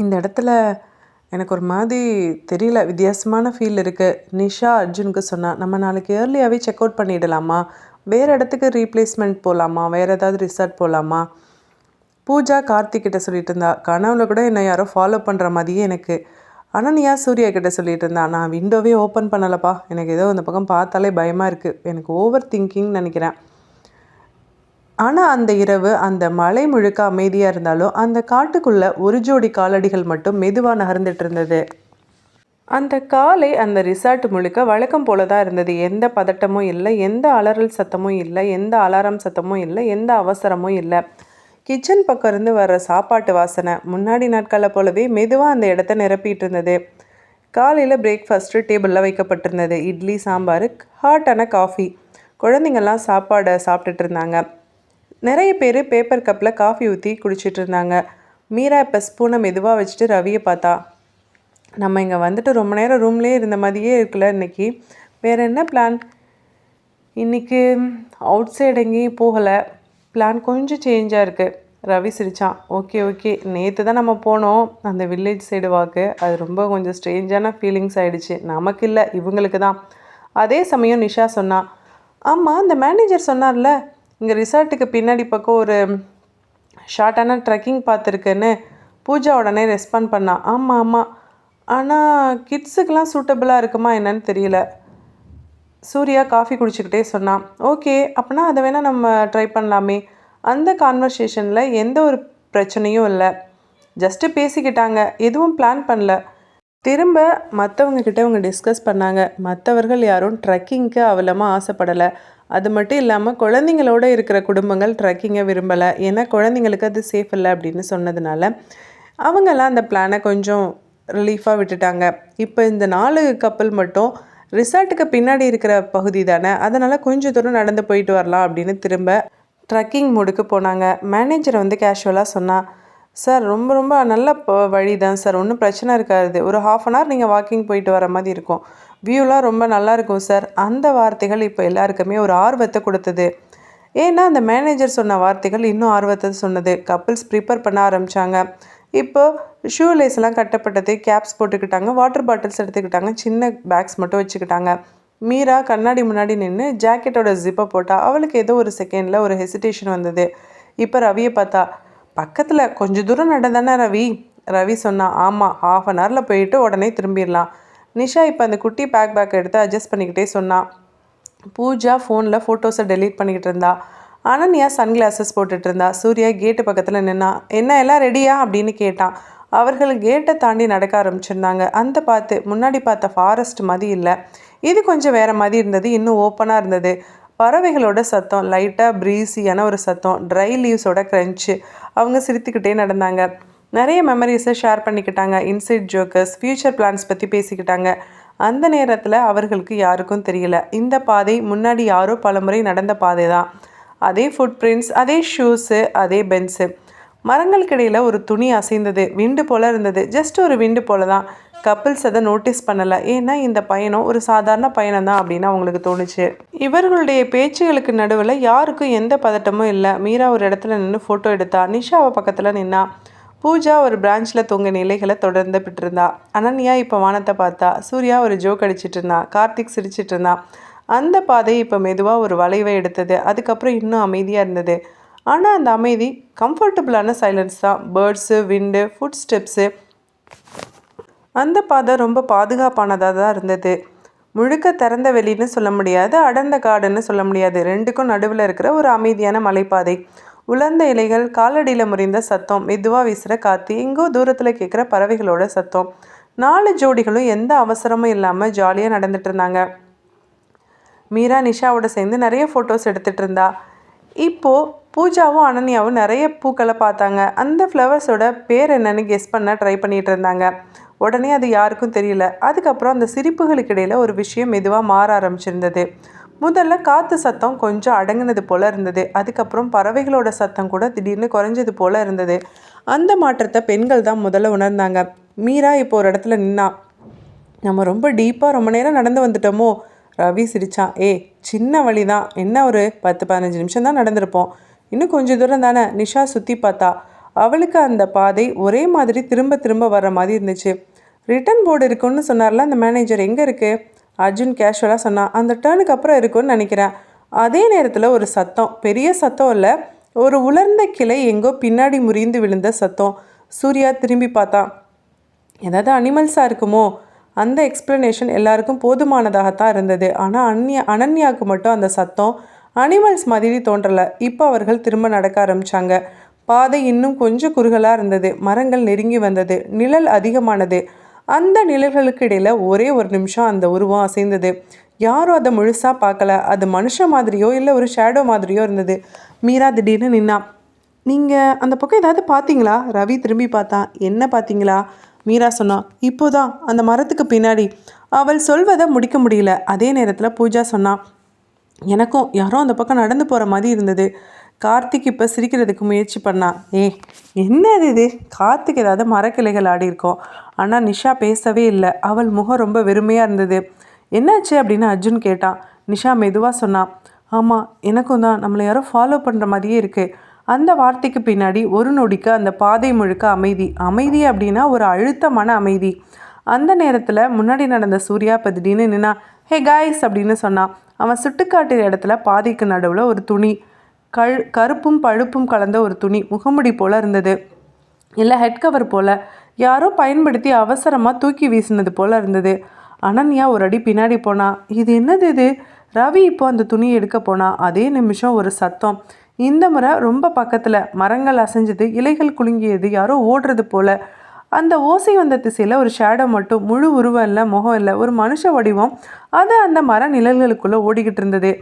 இந்த இடத்துல எனக்கு ஒரு மாதிரி தெரியல, வித்தியாசமான ஃபீல் இருக்குது. நிஷா அர்ஜுனுக்கு சொன்னா, நம்ம நாளைக்கு ஏர்லியாகவே செக் அவுட் பண்ணிடலாமா? வேறு இடத்துக்கு ரீப்ளேஸ்மெண்ட் போகலாமா? வேறு ஏதாவது ரிசார்ட் போகலாமா? பூஜா கார்த்திக்கிட்ட சொல்லிட்டு இருந்தா, கனவுல கூட என்னை யாரோ ஃபாலோ பண்ணுற மாதிரியே எனக்கு. அனன்யா சூர்யா கிட்ட சொல்லிட்டு இருந்தா, நான் விண்டோவே ஓப்பன் பண்ணலப்பா, எனக்கு ஏதோ அந்த பக்கம் பார்த்தாலே பயமாக இருக்குது, எனக்கு ஓவர் திங்கிங்னு நினைக்கிறேன். ஆனால் அந்த இரவு அந்த மலை முழுக்க அமைதியாக இருந்தாலும் அந்த காட்டுக்குள்ளே ஒரு ஜோடி காலடிகள் மட்டும் மெதுவாக நகர்ந்துட்டு இருந்தது. அந்த காலை அந்த ரிசார்ட் முழுக்க வழக்கம் போல தான் இருந்தது. எந்த பதட்டமும் இல்லை, எந்த அலறல் சத்தமும் இல்லை, எந்த அலாரம் சத்தமும் இல்லை, எந்த அவசரமும் இல்லை. கிச்சன் பக்கம் இருந்து வர்ற சாப்பாட்டு வாசனை முன்னாடி நாட்களை போலவே மெதுவாக அந்த இடத்த நிரப்பிட்டு இருந்தது. காலையில் பிரேக்ஃபாஸ்ட்டு டேபிளில் வைக்கப்பட்டிருந்தது. இட்லி, சாம்பார், ஹாட்டான காஃபி. குழந்தைங்கள்லாம் சாப்பாடை சாப்பிட்டுட்டு இருந்தாங்க. நிறைய பேர் பேப்பர் கப்பில் காஃபி ஊற்றி குடிச்சிட்டு இருந்தாங்க. மீரா இப்போ ஸ்பூனை மெதுவாக வச்சுட்டு ரவியை பார்த்தா. நம்ம இங்கே வந்துட்டு ரொம்ப நேரம் ரூம்லேயே இருந்த மாதிரியே இருக்குல்ல இன்னைக்கு. வேறு என்ன பிளான்? இன்றைக்கி அவுட் சைடு எங்கேயும் போகலை. பிளான் கொஞ்சம் சேஞ்சாக இருக்குது. ரவி சிரித்தான். ஓகே நேற்று தான் நம்ம போனோம் அந்த வில்லேஜ் சைடு வாக்கு. அது ரொம்ப கொஞ்சம் ஸ்ட்ரேஞ்சான ஃபீலிங்ஸ் ஆகிடுச்சு. நமக்கு இல்லை, இவங்களுக்கு தான். அதே சமயம் நிஷா சொன்னான், ஆமாம் அந்த மேனேஜர் சொன்னார்ல இங்கே ரிசார்ட்டுக்கு பின்னாடி பக்கம் ஒரு ஷார்ட்டான ட்ரெக்கிங் பார்த்துருக்குன்னு. பூஜா உடனே ரெஸ்பாண்ட் பண்ணான். ஆமாம் ஆனால் கிட்ஸுக்கெலாம் சூட்டபுளாக இருக்குமா என்னன்னு தெரியல. சூர்யா காஃபி குடிச்சிக்கிட்டே சொன்னான். ஓகே அப்படின்னா அதை வேணால் நம்ம ட்ரை பண்ணலாமே. அந்த கான்வர்சேஷனில் எந்த ஒரு பிரச்சனையும் இல்லை. ஜஸ்ட்டு பேசிக்கிட்டாங்க, எதுவும் பிளான் பண்ணல. திரும்ப மற்றவங்கக்கிட்ட அவங்க டிஸ்கஸ் பண்ணாங்க. மற்றவர்கள் யாரும் ட்ரெக்கிங்க்கு அவ்வளமாக ஆசைப்படலை. அது மட்டும் இல்லாமல் குழந்தைங்களோடு இருக்கிற குடும்பங்கள் ட்ரெக்கிங்கை விரும்பலை. ஏன்னா குழந்தைங்களுக்கு அது சேஃப் இல்லை அப்படின்னு சொன்னதுனால அவங்கெல்லாம் அந்த பிளானை கொஞ்சம் ரிலீஃபாக விட்டுட்டாங்க. இப்போ இந்த 4 கப்பல் மட்டும் ரிசார்ட்டுக்கு பின்னாடி இருக்கிற பகுதி தானே, அதனால் கொஞ்சம் தூரம் நடந்து போயிட்டு வரலாம் அப்படின்னு திரும்ப ட்ரெக்கிங் மூடுக்கு போனாங்க. மேனேஜரை வந்து கேஷுவலாக சொன்னான், சார் ரொம்ப நல்ல வழி தான் சார், ஒன்றும் பிரச்சனை இருக்காது. ஒரு 1/2 hour நீங்கள் வாக்கிங் போயிட்டு வர மாதிரி இருக்கும். வியூலாம் ரொம்ப நல்லா இருக்கும் சார். அந்த வார்த்தைகள் இப்போ எல்லாருக்குமே ஒரு ஆர்வத்தை கொடுத்தது. ஏன்னா அந்த மேனேஜர் சொன்ன வார்த்தைகள் இன்னும் ஆர்வத்தை சொன்னது. கப்பிள்ஸ் ப்ரிப்பேர் பண்ண ஆரம்பித்தாங்க. இப்போ ஷூ லேஸ்லாம் கட்டப்பட்டது, கேப்ஸ் போட்டுக்கிட்டாங்க, வாட்டர் பாட்டில்ஸ் எடுத்துக்கிட்டாங்க, சின்ன பேக்ஸ் மட்டும் வச்சுக்கிட்டாங்க. மீரா கண்ணாடி முன்னாடி நின்று ஜாக்கெட்டோட ஜிப்பை போட்டா. அவளுக்கு ஏதோ ஒரு செகண்டில் ஒரு ஹெசிடேஷன் வந்தது. இப்போ ரவியை பார்த்தா. பக்கத்தில் கொஞ்சம் தூரம் நடந்தானே ரவி? ரவி சொன்னான். ஆமாம், 1/2 hour போயிட்டு உடனே திரும்பிடலாம். நிஷா இப்போ அந்த குட்டி பேக் எடுத்து அட்ஜஸ்ட் பண்ணிக்கிட்டே சொன்னான். பூஜா ஃபோனில் ஃபோட்டோஸை டெலீட் பண்ணிக்கிட்டு இருந்தா. அனன்யா சன்கிளாஸஸ் போட்டுட்டு இருந்தா. சூர்யா கேட்டு பக்கத்தில் நின்னா. என்ன எல்லாம் ரெடியா அப்படின்னு கேட்டான். அவர்கள் கேட்டை தாண்டி நடக்க ஆரம்பிச்சிருந்தாங்க. முன்னாடி பார்த்த ஃபாரஸ்ட் மாதிரி இல்லை, இது கொஞ்சம் வேறு மாதிரி இருந்தது. இன்னும் ஓப்பனாக இருந்தது. பறவைகளோட சத்தம், லைட்டாக ப்ரீஸியான ஒரு சத்தம், ட்ரை லீவ்ஸோட க்ரன்ச்சு. அவங்க சிரித்துக்கிட்டே நடந்தாங்க. நிறைய மெமரிஸை ஷேர் பண்ணிக்கிட்டாங்க. இன்சைட் ஜோக்கர்ஸ், ஃப்யூச்சர் பிளான்ஸ் பற்றி பேசிக்கிட்டாங்க. அந்த நேரத்தில் அவர்களுக்கு யாருக்கும் தெரியல, இந்த பாதை முன்னாடி யாரோ பலமுறை நடந்த பாதை தான். அதே ஃபுட் பிரிண்ட்ஸ், அதே ஷூஸு, அதே பென்ஸு. மரங்களுக்கிடையில் ஒரு துணி அசைந்தது. விண்டு போல் இருந்தது. ஜஸ்ட் ஒரு விண்டு போல தான். கப்பிள்ஸ் அதை நோட்டீஸ் பண்ணலை. ஏன்னா இந்த பயணம் ஒரு சாதாரண பயணம் தான் அப்படின்னு அவங்களுக்கு தோணுச்சு. இவர்களுடைய பேச்சுகளுக்கு நடுவில் யாருக்கும் எந்த பதட்டமும் இல்லை. மீரா ஒரு இடத்துல நின்று ஃபோட்டோ எடுத்தா. நிஷாவை பக்கத்தில் நின்னா. பூஜா ஒரு பிரான்ச்சில் தொங்க இலைகளை தொடர்ந்து விட்டுருந்தா. அனன்யா இப்போ வானத்தை பார்த்தா. சூர்யா ஒரு ஜோக் அடிச்சிட்டு இருந்தா. கார்த்திக் சிரிச்சிட்டு இருந்தான். அந்த பாதை இப்போ மெதுவாக ஒரு வளைவை எடுத்தது. அதுக்கப்புறம் இன்னும் அமைதியாக இருந்தது. ஆனால் அந்த அமைதி கம்ஃபர்டபுளான சைலன்ஸ் தான். பேர்ட்ஸு, விண்டு, ஃபுட் ஸ்டெப்ஸு. அந்த பாதை ரொம்ப பாதுகாப்பானதாக தான் இருந்தது. முழுக்க திறந்த வெளின்னு சொல்ல முடியாது, அடர்ந்த காடுன்னு சொல்ல முடியாது. ரெண்டுக்கும் நடுவில் இருக்கிற ஒரு அமைதியான மலைப்பாதை. உலர்ந்த இலைகள், காலடியில் முறிந்த சத்தம், மெதுவாக வீசுகிற காற்று, எங்கோ தூரத்தில் கேட்குற பறவைகளோட சத்தம். 4 ஜோடிகளும் எந்த அவசரமும் இல்லாமல் ஜாலியாக நடந்துட்டு இருந்தாங்க. மீரா நிஷாவோட சேர்ந்து நிறைய ஃபோட்டோஸ் எடுத்துகிட்டு இருந்தா. இப்போது பூஜாவும் அனன்யாவும் நிறைய பூக்களை பார்த்தாங்க. அந்த ஃப்ளவர்ஸோட பேர் என்னன்னு கெஸ் பண்ண ட்ரை பண்ணிகிட்டு இருந்தாங்க. உடனே அது யாருக்கும் தெரியல. அதுக்கப்புறம் அந்த சிரிப்புகளுக்கு இடையில் ஒரு விஷயம் மெதுவாக மாற ஆரம்பிச்சிருந்தது. முதல்ல காற்று சத்தம் கொஞ்சம் அடங்கினது போல் இருந்தது. அதுக்கப்புறம் பறவைகளோட சத்தம் கூட திடீர்னு குறைஞ்சது போல் இருந்தது. அந்த மாற்றத்தை பெண்கள் தான் முதல்ல உணர்ந்தாங்க. மீரா இப்போ ஒரு இடத்துல நின்னா. நம்ம ரொம்ப டீப்பாக ரொம்ப நேரம் நடந்து வந்துட்டோமோ? ரவி சிரித்தான். சின்ன வழி தான், என்ன ஒரு 10-15 நிமிஷம் தான் நடந்திருப்போம், இன்னும் கொஞ்சம் தூரம் தானே. நிஷா சுற்றி பார்த்தா. அவளுக்கு அந்த பாதை ஒரே மாதிரி திரும்ப வர்ற மாதிரி இருந்துச்சு. ரிட்டன் போர்டு இருக்குன்னு சொன்னார்ல அந்த மேனேஜர், எங்கே இருக்குது? அர்ஜுன் கேஷுவலாக சொன்னான். அந்த டேர்னுக்கு அப்புறம் இருக்குன்னு நினைக்கிறேன். அதே நேரத்தில் ஒரு சத்தம், பெரிய சத்தம் இல்லை, ஒரு உலர்ந்த கிளை எங்கோ பின்னாடி முறிந்து விழுந்த சத்தம். சூர்யா திரும்பி பார்த்தான். ஏதாவது அனிமல்ஸாக இருக்குமோ? அந்த எக்ஸ்ப்ளனேஷன் எல்லாருக்கும் போதுமானதாகத்தான் இருந்தது. ஆனால் அனன்யாவுக்கு மட்டும் அந்த சத்தம் அனிமல்ஸ் மாதிரி தோன்றலை. இப்போ அவர்கள் திரும்ப நடக்க ஆரம்பித்தாங்க. பாதை இன்னும் கொஞ்சம் குறுகலாக இருந்தது. மரங்கள் நெருங்கி வந்தது. நிழல் அதிகமானது. அந்த நிழல்களுக்கு இடையில் ஒரே ஒரு நிமிஷம் அந்த உருவம் அசைந்தது. யாரும் அதை முழுசாக பார்க்கல. அது மனுஷன் மாதிரியோ இல்லை ஒரு ஷேடோ மாதிரியோ இருந்தது. மீரா திடீர்னு நின்னா. நீங்கள் அந்த பக்கம் ஏதாவது பார்த்தீங்களா? ரவி திரும்பி பார்த்தான். என்ன பார்த்தீங்களா? மீரா சொன்னான். இப்போதான் அந்த மரத்துக்கு பின்னாடி. அவள் சொல்வதை முடிக்க முடியல. அதே நேரத்தில் பூஜா சொன்னான். எனக்கும் யாரோ அந்த பக்கம் நடந்து போகிற மாதிரி இருந்தது. கார்த்திக் இப்போ சிரிக்கிறதுக்கு முயற்சி பண்ணான். என்னது இது? கார்த்திக் ஏதாவது மரக்கிளைகள் ஆடி இருக்கோம். ஆனால் நிஷா பேசவே இல்லை. அவள் முகம் ரொம்ப வெறுமையாக இருந்தது. என்னாச்சு அப்படின்னு அர்ஜுன் கேட்டான். நிஷா மெதுவாக சொன்னான். ஆமாம், எனக்கும் தான். நம்மளை யாரோ ஃபாலோ பண்ணுற மாதிரியே இருக்குது. அந்த வார்த்தைக்கு பின்னாடி ஒரு நொடிக்கு அந்த பாதை முழுக்க அமைதி. அமைதி அப்படின்னா ஒரு அழுத்தமான அமைதி. அந்த நேரத்தில் முன்னாடி நடந்த சூர்யா இப்போ திடீர்னு நின்னா. ஹே காய்ஸ் அப்படின்னு சொன்னான். அவன் சுட்டுக்காட்டுற இடத்துல பாதைக்கு நடுவில் ஒரு துணி, கருப்பும் பழுப்பும் கலந்த ஒரு துணி, முகமுடி போல் இருந்தது. இல்லை ஹெட் கவர் போல் யாரோ பயன்படுத்தி அவசரமாக தூக்கி வீசினது போல் இருந்தது. அனன்யா ஒரு அடி பின்னாடி போனா. இது என்னது இது? ரவி இப்போ அந்த துணியை எடுக்க போனா. அதே நிமிஷம் ஒரு சத்தம். இந்த முறை ரொம்ப பக்கத்தில். மரங்கள் அசைஞ்சது, இலைகள் குலுங்கியது, யாரோ ஓடுறது போல். அந்த ஓசை வந்த திசையில் ஒரு ஷேடோ மட்டும், முழு உருவம் இல்லை, முகம் இல்லை, ஒரு மனுஷ வடிவம். அது அந்த மர நிழல்களுக்குள்ளே ஓடிக்கிட்டு இருந்தது.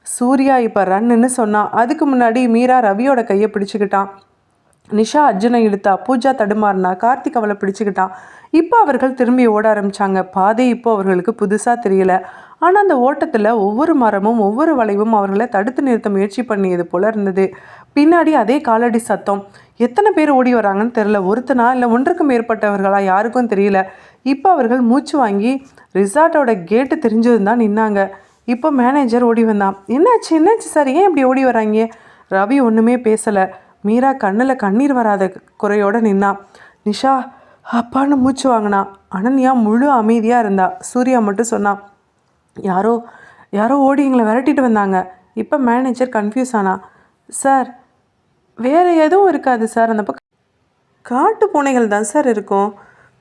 சூர்யா இப்போ ரன்னுன்னு சொன்னான். அதுக்கு முன்னாடி மீரா ரவியோட கையை பிடிச்சிக்கிட்டான். நிஷா அர்ஜுனை இழுத்தா. பூஜா தடுமாறினா. கார்த்திக் அவளை பிடிச்சிக்கிட்டான். இப்போ அவர்கள் திரும்பி ஓட ஆரம்பித்தாங்க. பாதை இப்போ அவர்களுக்கு புதுசாக தெரியல. ஆனால் அந்த ஓட்டத்தில் ஒவ்வொரு மரமும் ஒவ்வொரு வளைவும் அவர்களை தடுத்து நிறுத்த முயற்சி பண்ணியது போல இருந்தது. பின்னாடி அதே காலடி சத்தம். எத்தனை பேர் ஓடி வராங்கன்னு தெரில. ஒருத்தனா இல்லை ஒன்றுக்கும் மேற்பட்டவர்களா யாருக்கும் தெரியல. இப்போ அவர்கள் மூச்சு வாங்கி ரிசார்ட்டோட கேட்டு தெரிஞ்சதுன்னு தான் நின்னாங்க. இப்போ மேனேஜர் ஓடி வந்தான். என்னாச்சு என்னாச்சு சார், ஏன் இப்படி ஓடி வராங்க? ரவி ஒன்றுமே பேசலை. மீரா கண்ணில் கண்ணீர் வராத குறையோடு நின்னான். நிஷா அப்பான்னு மூச்சு வாங்கினா. அனன்யா முழு அமைதியாக இருந்தா. சூர்யா மட்டும் சொன்னான். யாரோ யாரோ ஓடி எங்களை விரட்டிட்டு வந்தாங்க. இப்போ மேனேஜர் கன்ஃபியூஸ் ஆனா. சார் வேறு எதுவும் இருக்காது சார், அந்த பக்கம் காட்டு பூனைகள் தான் சார் இருக்கும்.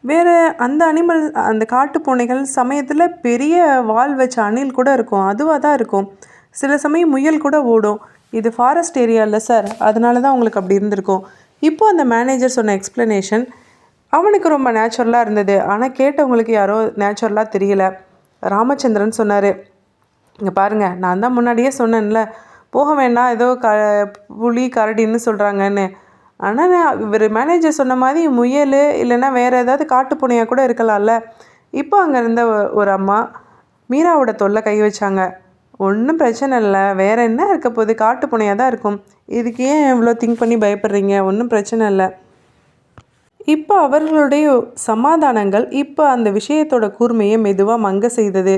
வேறு அந்த அனிமல், அந்த காட்டு பூனைகள் சமயத்தில் பெரிய வால் வச்ச அணில் கூட இருக்கும், அதுவாக தான் இருக்கும். சில சமயம் முயல் கூட ஓடும். இது ஃபாரஸ்ட் ஏரியா இல்லை சார், அதனால தான் உங்களுக்கு அப்படி இருந்திருக்கும். இப்போது அந்த மேனேஜர் சொன்ன எக்ஸ்ப்ளனேஷன் அவனுக்கு ரொம்ப நேச்சுரலாக இருந்தது. ஆனால் கேட்டவங்களுக்கு யாரோ நேச்சுரலாக தெரியல. ராமச்சந்திரன் சொன்னார். இங்கே பாருங்கள், நான் தான் முன்னாடியே சொன்னேன்ல, போக வேண்டாம், ஏதோ புலி கரடின்னு சொல்கிறாங்கன்னு. ஆனால் இவர் மேனேஜர் சொன்ன மாதிரி முயல் இல்லைன்னா வேறு ஏதாவது காட்டுப்பூனையாக கூட இருக்கலாம்ல. இப்போ அங்கே இருந்த ஒரு அம்மா மீராவோட தொல்லை கை வச்சாங்க. ஒன்றும் பிரச்சனை இல்லை, வேறு என்ன இருக்க போகுது, காட்டுப்பூனையாக தான் இருக்கும். இதுக்கு ஏன் இவ்வளோ திங்க் பண்ணி பயப்படுறீங்க? ஒன்றும் பிரச்சனை இல்லை. இப்போ அவர்களுடைய சமாதானங்கள் இப்போ அந்த விஷயத்தோட கூர்மையை மெதுவாக மங்க செய்தது.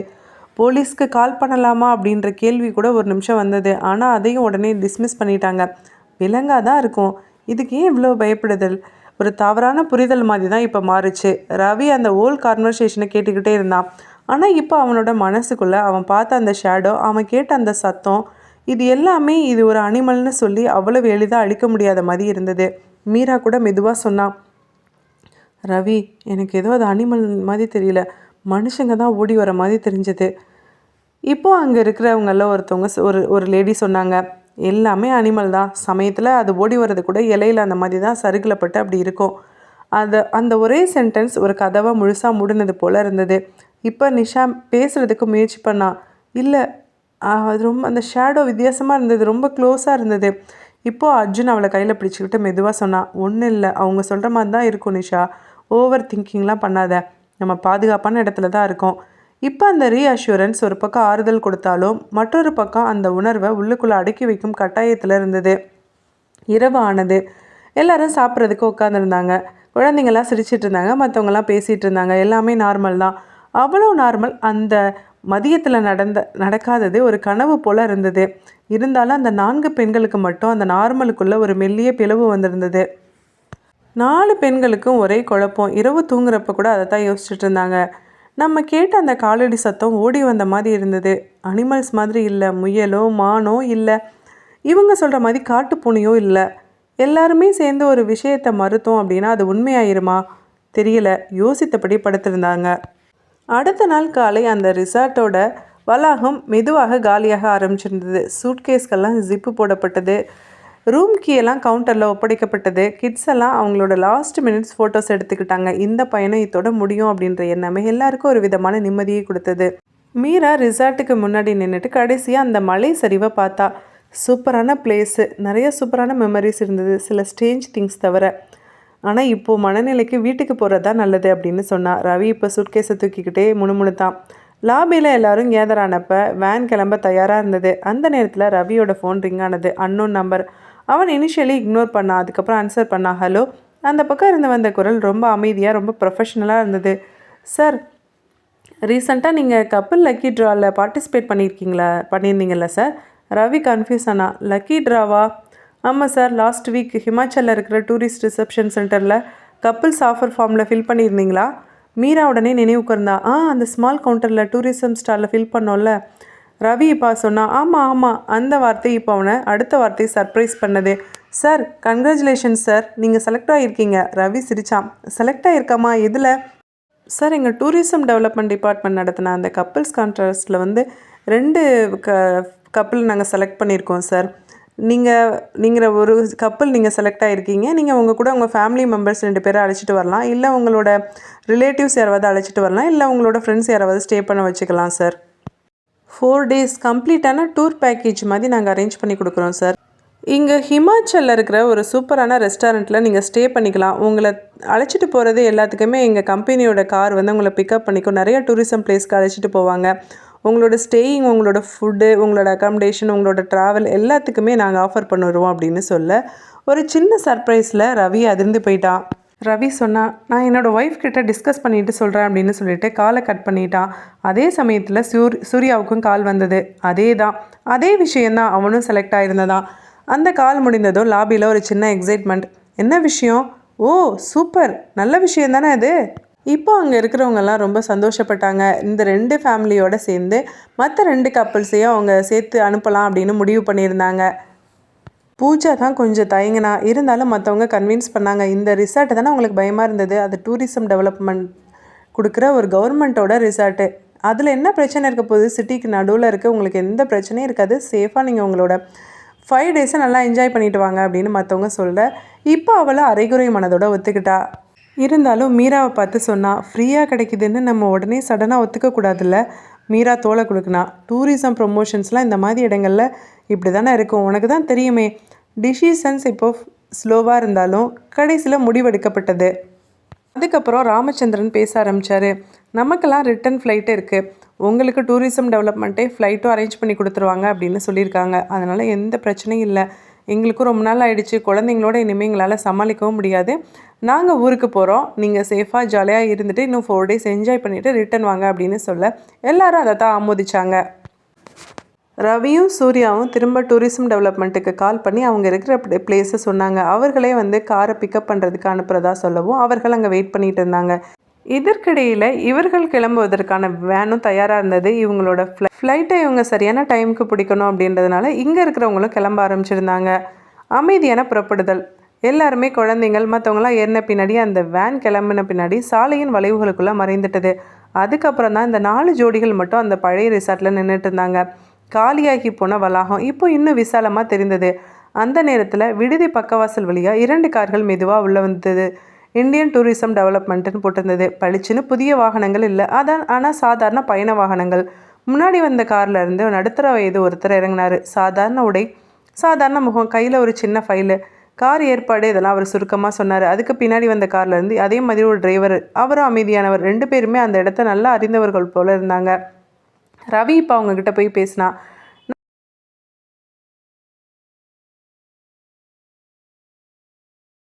போலீஸ்க்கு கால் பண்ணலாமா அப்படின்ற கேள்வி கூட ஒரு நிமிஷம் வந்தது. ஆனால் அதையும் உடனே டிஸ்மிஸ் பண்ணிட்டாங்க. விலங்காக தான் இருக்கும், இதுக்கு ஏன் இவ்வளோ பயப்படுதல்? ஒரு தவறான புரிதல் மாதிரி தான் இப்போ மாறுச்சு. ரவி அந்த ஓல்ட் கான்வர்சேஷனை கேட்டுக்கிட்டே இருந்தான். ஆனால் இப்போ அவனோட மனசுக்குள்ளே அவன் பார்த்த அந்த ஷேடோ, அவன் கேட்ட அந்த சத்தம், இது எல்லாமே இது ஒரு அனிமல்னு சொல்லி அவ்வளவு எளிதாக அழிக்க முடியாத மாதிரி இருந்தது. மீரா கூட மெதுவாக சொன்னான். ரவி, எனக்கு ஏதோ அது அனிமல் மாதிரி தெரியல, மனுஷங்க தான் ஓடி வர மாதிரி தெரிஞ்சது. இப்போது அங்கே இருக்கிறவங்கள ஒருத்தவங்க ஒரு லேடி சொன்னாங்க. எல்லாமே அனிமல் தான், சமயத்தில் அது ஓடி வர்றது கூட இலையில் அந்த மாதிரி தான் சருகில் பட்டு அப்படி இருக்கும். அந்த ஒரே சென்டென்ஸ் ஒரு கதவை முழுசாக மூடினது போல் இருந்தது. இப்போ நிஷா பேசுகிறதுக்கு முயற்சி பண்ணான். இல்லை, அது ரொம்ப அந்த ஷேடோ வித்தியாசமாக இருந்தது, ரொம்ப க்ளோஸாக இருந்தது. இப்போது அர்ஜுன் அவளை கையில் பிடிச்சிக்கிட்டு மெதுவாக சொன்னான். ஒன்றும் இல்லை, அவங்க சொல்கிற மாதிரி தான் இருக்கும் நிஷா, ஓவர் திங்கிங்லாம் பண்ணாத, நம்ம பாதுகாப்பான இடத்துல தான் இருக்கோம். இப்போ அந்த ரீஅஷூரன்ஸ் ஒரு பக்கம் ஆறுதல் கொடுத்தாலும் மற்றொரு பக்கம் அந்த உணர்வை உள்ளுக்குள்ளே அடக்கி வைக்கும் கட்டாயத்தில் இருந்தது. இரவு ஆனது. எல்லோரும் சாப்பிட்றதுக்கு உட்காந்துருந்தாங்க. குழந்தைங்கள்லாம் சிரிச்சிட்டு இருந்தாங்க, மற்றவங்களாம் பேசிகிட்டு இருந்தாங்க. எல்லாமே நார்மல் தான். அவ்வளோ நார்மல். அந்த மதியத்தில் நடக்காதது ஒரு கனவு போல் இருந்தது. இருந்தாலும் அந்த 4 பெண்களுக்கு மட்டும் அந்த நார்மலுக்குள்ளே ஒரு மெல்லிய பிளவு வந்திருந்தது. 4 பெண்களுக்கும் ஒரே குழப்பம். இரவு தூங்குறப்ப கூட அதை தான் யோசிச்சுட்டு இருந்தாங்க. நம்ம கேட்ட அந்த காலடி சத்தம் ஓடி வந்த மாதிரி இருந்தது. அனிமல்ஸ் மாதிரி இல்லை, முயலோ மானோ இல்லை, இவங்க சொல்கிற மாதிரி காட்டுப்பூனையோ இல்லை. எல்லாருமே சேர்ந்து ஒரு விஷயத்தை மறுத்தோம் அப்படின்னா அது உண்மையாயிருமா தெரியல. யோசித்தபடி படுத்திருந்தாங்க. அடுத்த நாள் காலை அந்த ரிசார்ட்டோட வளாகம் மெதுவாக காலியாக ஆரம்பிச்சிருந்தது. சூட்கேஸ்கெல்லாம் ஜிப்பு போடப்பட்டது. ரூம் கீயெல்லாம் கவுண்டரில் ஒப்படைக்கப்பட்டது. கிட்ஸ் எல்லாம் அவங்களோட லாஸ்ட் மினிட்ஸ் ஃபோட்டோஸ் எடுத்துக்கிட்டாங்க. இந்த பயணம் இதோட முடியும் அப்படின்ற எண்ணமே எல்லாருக்கும் ஒரு விதமான நிம்மதியை கொடுத்தது. மீரா ரிசார்ட்டுக்கு முன்னாடி நின்றுட்டு கடைசியாக அந்த மலை சரிவை பார்த்தா. சூப்பரான பிளேஸு, நிறைய சூப்பரான மெமரிஸ் இருந்தது, சில ஸ்ட்ரேஞ்ச் திங்ஸ் தவிர. ஆனால் இப்போது மனநிலைக்கு வீட்டுக்கு போகிறது தான் நல்லது அப்படின்னு சொன்னான். ரவி இப்போ சூட்கேஸை தூக்கிக்கிட்டே முணுமுணுத்தான். லாபியில் எல்லாரும் கேதர் ஆனப்ப வேன் கிளம்ப தயாராக இருந்தது. அந்த நேரத்தில் ரவியோட ஃபோன் ரிங் ஆனது. Unknown number. அவன் இனிஷியலி இக்னோர் பண்ணான். அதுக்கப்புறம் ஆன்சர் பண்ணான். ஹலோ. அந்த பக்கம் இருந்து வந்த குரல் ரொம்ப அமைதியாக ரொம்ப ப்ரொஃபஷ்னலாக இருந்தது. சார், ரீசெண்டாக நீங்கள் கப்பிள் லக்கி ட்ராவில் பார்ட்டிசிபேட் பண்ணியிருந்தீங்களா சார்? ரவி கன்ஃபியூஸ் ஆனா. லக்கி ட்ராவா? ஆமாம் சார், லாஸ்ட் வீக் ஹிமாச்சலில் இருக்கிற டூரிஸ்ட் ரிசப்ஷன் சென்டரில் கப்பிள்ஸ் ஆஃபர் ஃபார்மில் ஃபில் பண்ணியிருந்தீங்களா? மீரா உடனே நினைவுக்கு இருந்தா. அந்த ஸ்மால் கவுண்டரில் டூரிசம் ஸ்டாலில் ஃபில் பண்ணோம்ல. ரவி இப்போ சொன்னான். ஆமாம், அந்த வார்த்தை இப்போ அவனை அடுத்த வார்த்தையை சர்ப்ரைஸ் பண்ணது. சார், கங்க்ராச்சுலேஷன்ஸ் சார், நீங்கள் செலக்ட் ஆகியிருக்கீங்க. ரவி சிரிச்சான். செலக்ட் ஆகியிருக்காமா? எதில்? சார், எங்கள் டூரிசம் டெவலப்மெண்ட் டிபார்ட்மெண்ட் நடத்தின அந்த கப்பிள்ஸ் கான்ட்ராஸ்ட்டில் 2 கப்பிள் நாங்கள் செலக்ட் பண்ணியிருக்கோம் சார். நீங்கள் ஒரு கப்பிள் நீங்கள் செலக்ட் ஆகிருக்கீங்க. நீங்கள் உங்கள் கூட உங்கள் ஃபேமிலி மெம்பர்ஸ் 2 பேரை அழைச்சிட்டு வரலாம், இல்லை உங்களோட ரிலேட்டிவ்ஸ் யாராவது அழைச்சிட்டு வரலாம், இல்லை உங்களோட ஃப்ரெண்ட்ஸ் யாராவது ஸ்டே பண்ண வச்சுக்கலாம் சார். 4 days கம்ப்ளீட்டான டூர் பேக்கேஜ் மாதிரி நாங்கள் அரேஞ்ச் பண்ணி கொடுக்குறோம் சார். இங்கே ஹிமாச்சலில் இருக்கிற ஒரு சூப்பரான ரெஸ்டாரண்ட்டில் நீங்கள் ஸ்டே பண்ணிக்கலாம். உங்களை அழைச்சிட்டு போகிறது எல்லாத்துக்குமே எங்கள் கம்பெனியோட கார் உங்களை பிக்கப் பண்ணிக்கும். நிறைய டூரிசம் பிளேஸ்க்கு அழைச்சிட்டு போவாங்க. உங்களோட ஸ்டேயிங், உங்களோட ஃபுட்டு, உங்களோட அக்காமடேஷன், உங்களோட ட்ராவல் எல்லாத்துக்குமே நாங்கள் ஆஃபர் பண்ணிடுவோம் அப்படின்னு சொல்ல ஒரு சின்ன சர்ப்ரைஸில் ரவி அதிர்ந்து போயிட்டான். ரவி சொன்னான், நான் என்னோடய ஒய்ஃப் கிட்ட டிஸ்கஸ் பண்ணிவிட்டு சொல்கிறேன் அப்படின்னு சொல்லிட்டு காலை கட் பண்ணிட்டான். அதே சமயத்தில் சூர்யாவுக்கும் கால் வந்தது. அதே விஷயந்தான், அவனும் செலக்ட் ஆகிருந்ததான். அந்த கால் முடிந்ததும் லாபியில் ஒரு சின்ன எக்ஸைட்மெண்ட். என்ன விஷயம்? ஓ சூப்பர், நல்ல விஷயம் தானே அது. இப்போ அங்கே இருக்கிறவங்கெல்லாம் ரொம்ப சந்தோஷப்பட்டாங்க. இந்த 2 ஃபேமிலியோடு சேர்ந்து மற்ற 2 கப்பிள்ஸையும் அவங்க சேர்த்து அனுப்பலாம் அப்படின்னு முடிவு பண்ணியிருந்தாங்க. பூஜா தான் கொஞ்சம் தயங்கினா, இருந்தாலும் மற்றவங்க கன்வின்ஸ் பண்ணாங்க. இந்த ரிசார்ட்டு தானே உங்களுக்கு பயமாக இருந்தது, அது டூரிசம் டெவலப்மெண்ட் கொடுக்குற ஒரு கவர்மெண்ட்டோட ரிசார்ட்டு. அதில் என்ன பிரச்சனை இருக்க போகுது? சிட்டிக்கு நடுவில் இருக்குது, உங்களுக்கு எந்த பிரச்சனையும் இருக்காது. சேஃபாக நீங்கள் உங்களோட 5 days நல்லா என்ஜாய் பண்ணிட்டு வாங்க அப்படின்னு மற்றவங்க சொல்ல இப்போ அவளை அரைகுறை மனதோட ஒத்துக்கிட்டா. இருந்தாலும் மீராவை பார்த்து சொன்னா, ஃப்ரீயாக கிடைக்குதுன்னு நம்ம உடனே சடனாக ஒத்துக்கக்கூடாதுல்ல. மீரா தோலை கொடுக்குனா. டூரிசம் ப்ரொமோஷன்ஸ்லாம் இந்த மாதிரி இடங்களில் இப்படி தானே இருக்கும், உனக்கு தான் தெரியுமே. டிசிஷன்ஸ் இப்போ ஸ்லோவாக இருந்தாலும் கடைசியில் முடிவெடுக்கப்பட்டது. அதுக்கப்புறம் ராமச்சந்திரன் பேச ஆரம்பித்தார். நமக்கெல்லாம் ரிட்டன் ஃப்ளைட்டு இருக்குது, உங்களுக்கு டூரிசம் டெவலப்மெண்ட்டே ஃப்ளைட்டும் அரேஞ்ச் பண்ணி கொடுத்துருவாங்க அப்படின்னு சொல்லியிருக்காங்க. அதனால் எந்த பிரச்சனையும் இல்லை. எங்களுக்கும் ரொம்ப நாள் ஆகிடுச்சு, குழந்தைங்களோட இனிமேல் எங்களால் சமாளிக்கவும் முடியாது. நாங்கள் ஊருக்கு போகிறோம், நீங்கள் சேஃபாக ஜாலியாக இருந்துட்டு இன்னும் 4 days என்ஜாய் பண்ணிவிட்டு ரிட்டன் வாங்க அப்படின்னு சொல்ல எல்லாரும் அதை தான் ஆமோதிச்சாங்க. ரவியும் சூர்யாவும் திரும்ப டூரிசம் டெவலப்மெண்ட்டுக்கு கால் பண்ணி அவங்க இருக்கிற பிளேஸை சொன்னாங்க. அவர்களே காரை பிக்கப் பண்ணுறதுக்கு அனுப்புகிறதா சொல்லவும் அவர்கள் அங்கே வெயிட் பண்ணிகிட்டு இருந்தாங்க. இதற்கிடையில் இவர்கள் கிளம்புவதற்கான வேனும் தயாராக இருந்தது. இவங்களோட ஃப்ளைட்டை இவங்க சரியான டைமுக்கு பிடிக்கணும் அப்படின்றதுனால இங்கே இருக்கிறவங்களும் கிளம்ப ஆரம்பிச்சிருந்தாங்க. அமைதியான புறப்படுதல். எல்லாருமே குழந்தைங்கள் மற்றவங்களாம் ஏறின பின்னாடி அந்த வேன் கிளம்பின பின்னாடி சாலையின் வளைவுகளுக்குள்ளே மறைந்துட்டது. அதுக்கப்புறம் தான் இந்த 4 ஜோடிகள் மட்டும் அந்த பழைய ரிசார்ட்டில் நின்றுட்டு இருந்தாங்க. காலியாகி போன வளாகம் இப்போ இன்னும் விசாலமாக தெரிந்தது. அந்த நேரத்தில் விடுதி பக்கவாசல் வழியாக 2 கார்கள் மெதுவாக உள்ளே வந்தது. இந்தியன் டூரிசம் டெவலப்மெண்ட்டுன்னு போட்டிருந்தது. பளிச்சுன்னு புதிய வாகனங்கள் இல்லை, ஆனால் சாதாரண பயண வாகனங்கள். முன்னாடி வந்த காரில் இருந்து நடுத்தர வயது ஒருத்தர் இறங்கினார். சாதாரண உடை, சாதாரண முகம், கையில் ஒரு சின்ன ஃபைலு. கார் ஏற்பாடு இதெல்லாம் அவர் சுருக்கமாக சொன்னார். அதுக்கு பின்னாடி வந்த கார்லேருந்து அதே மாதிரி ஒரு டிரைவர், அவரும் அமைதியானவர். 2 பேருமே அந்த இடத்த நல்லா அறிந்தவர்கள் போல இருந்தாங்க. ரவி இப்போ அவங்கக்கிட்ட போய் பேசினா,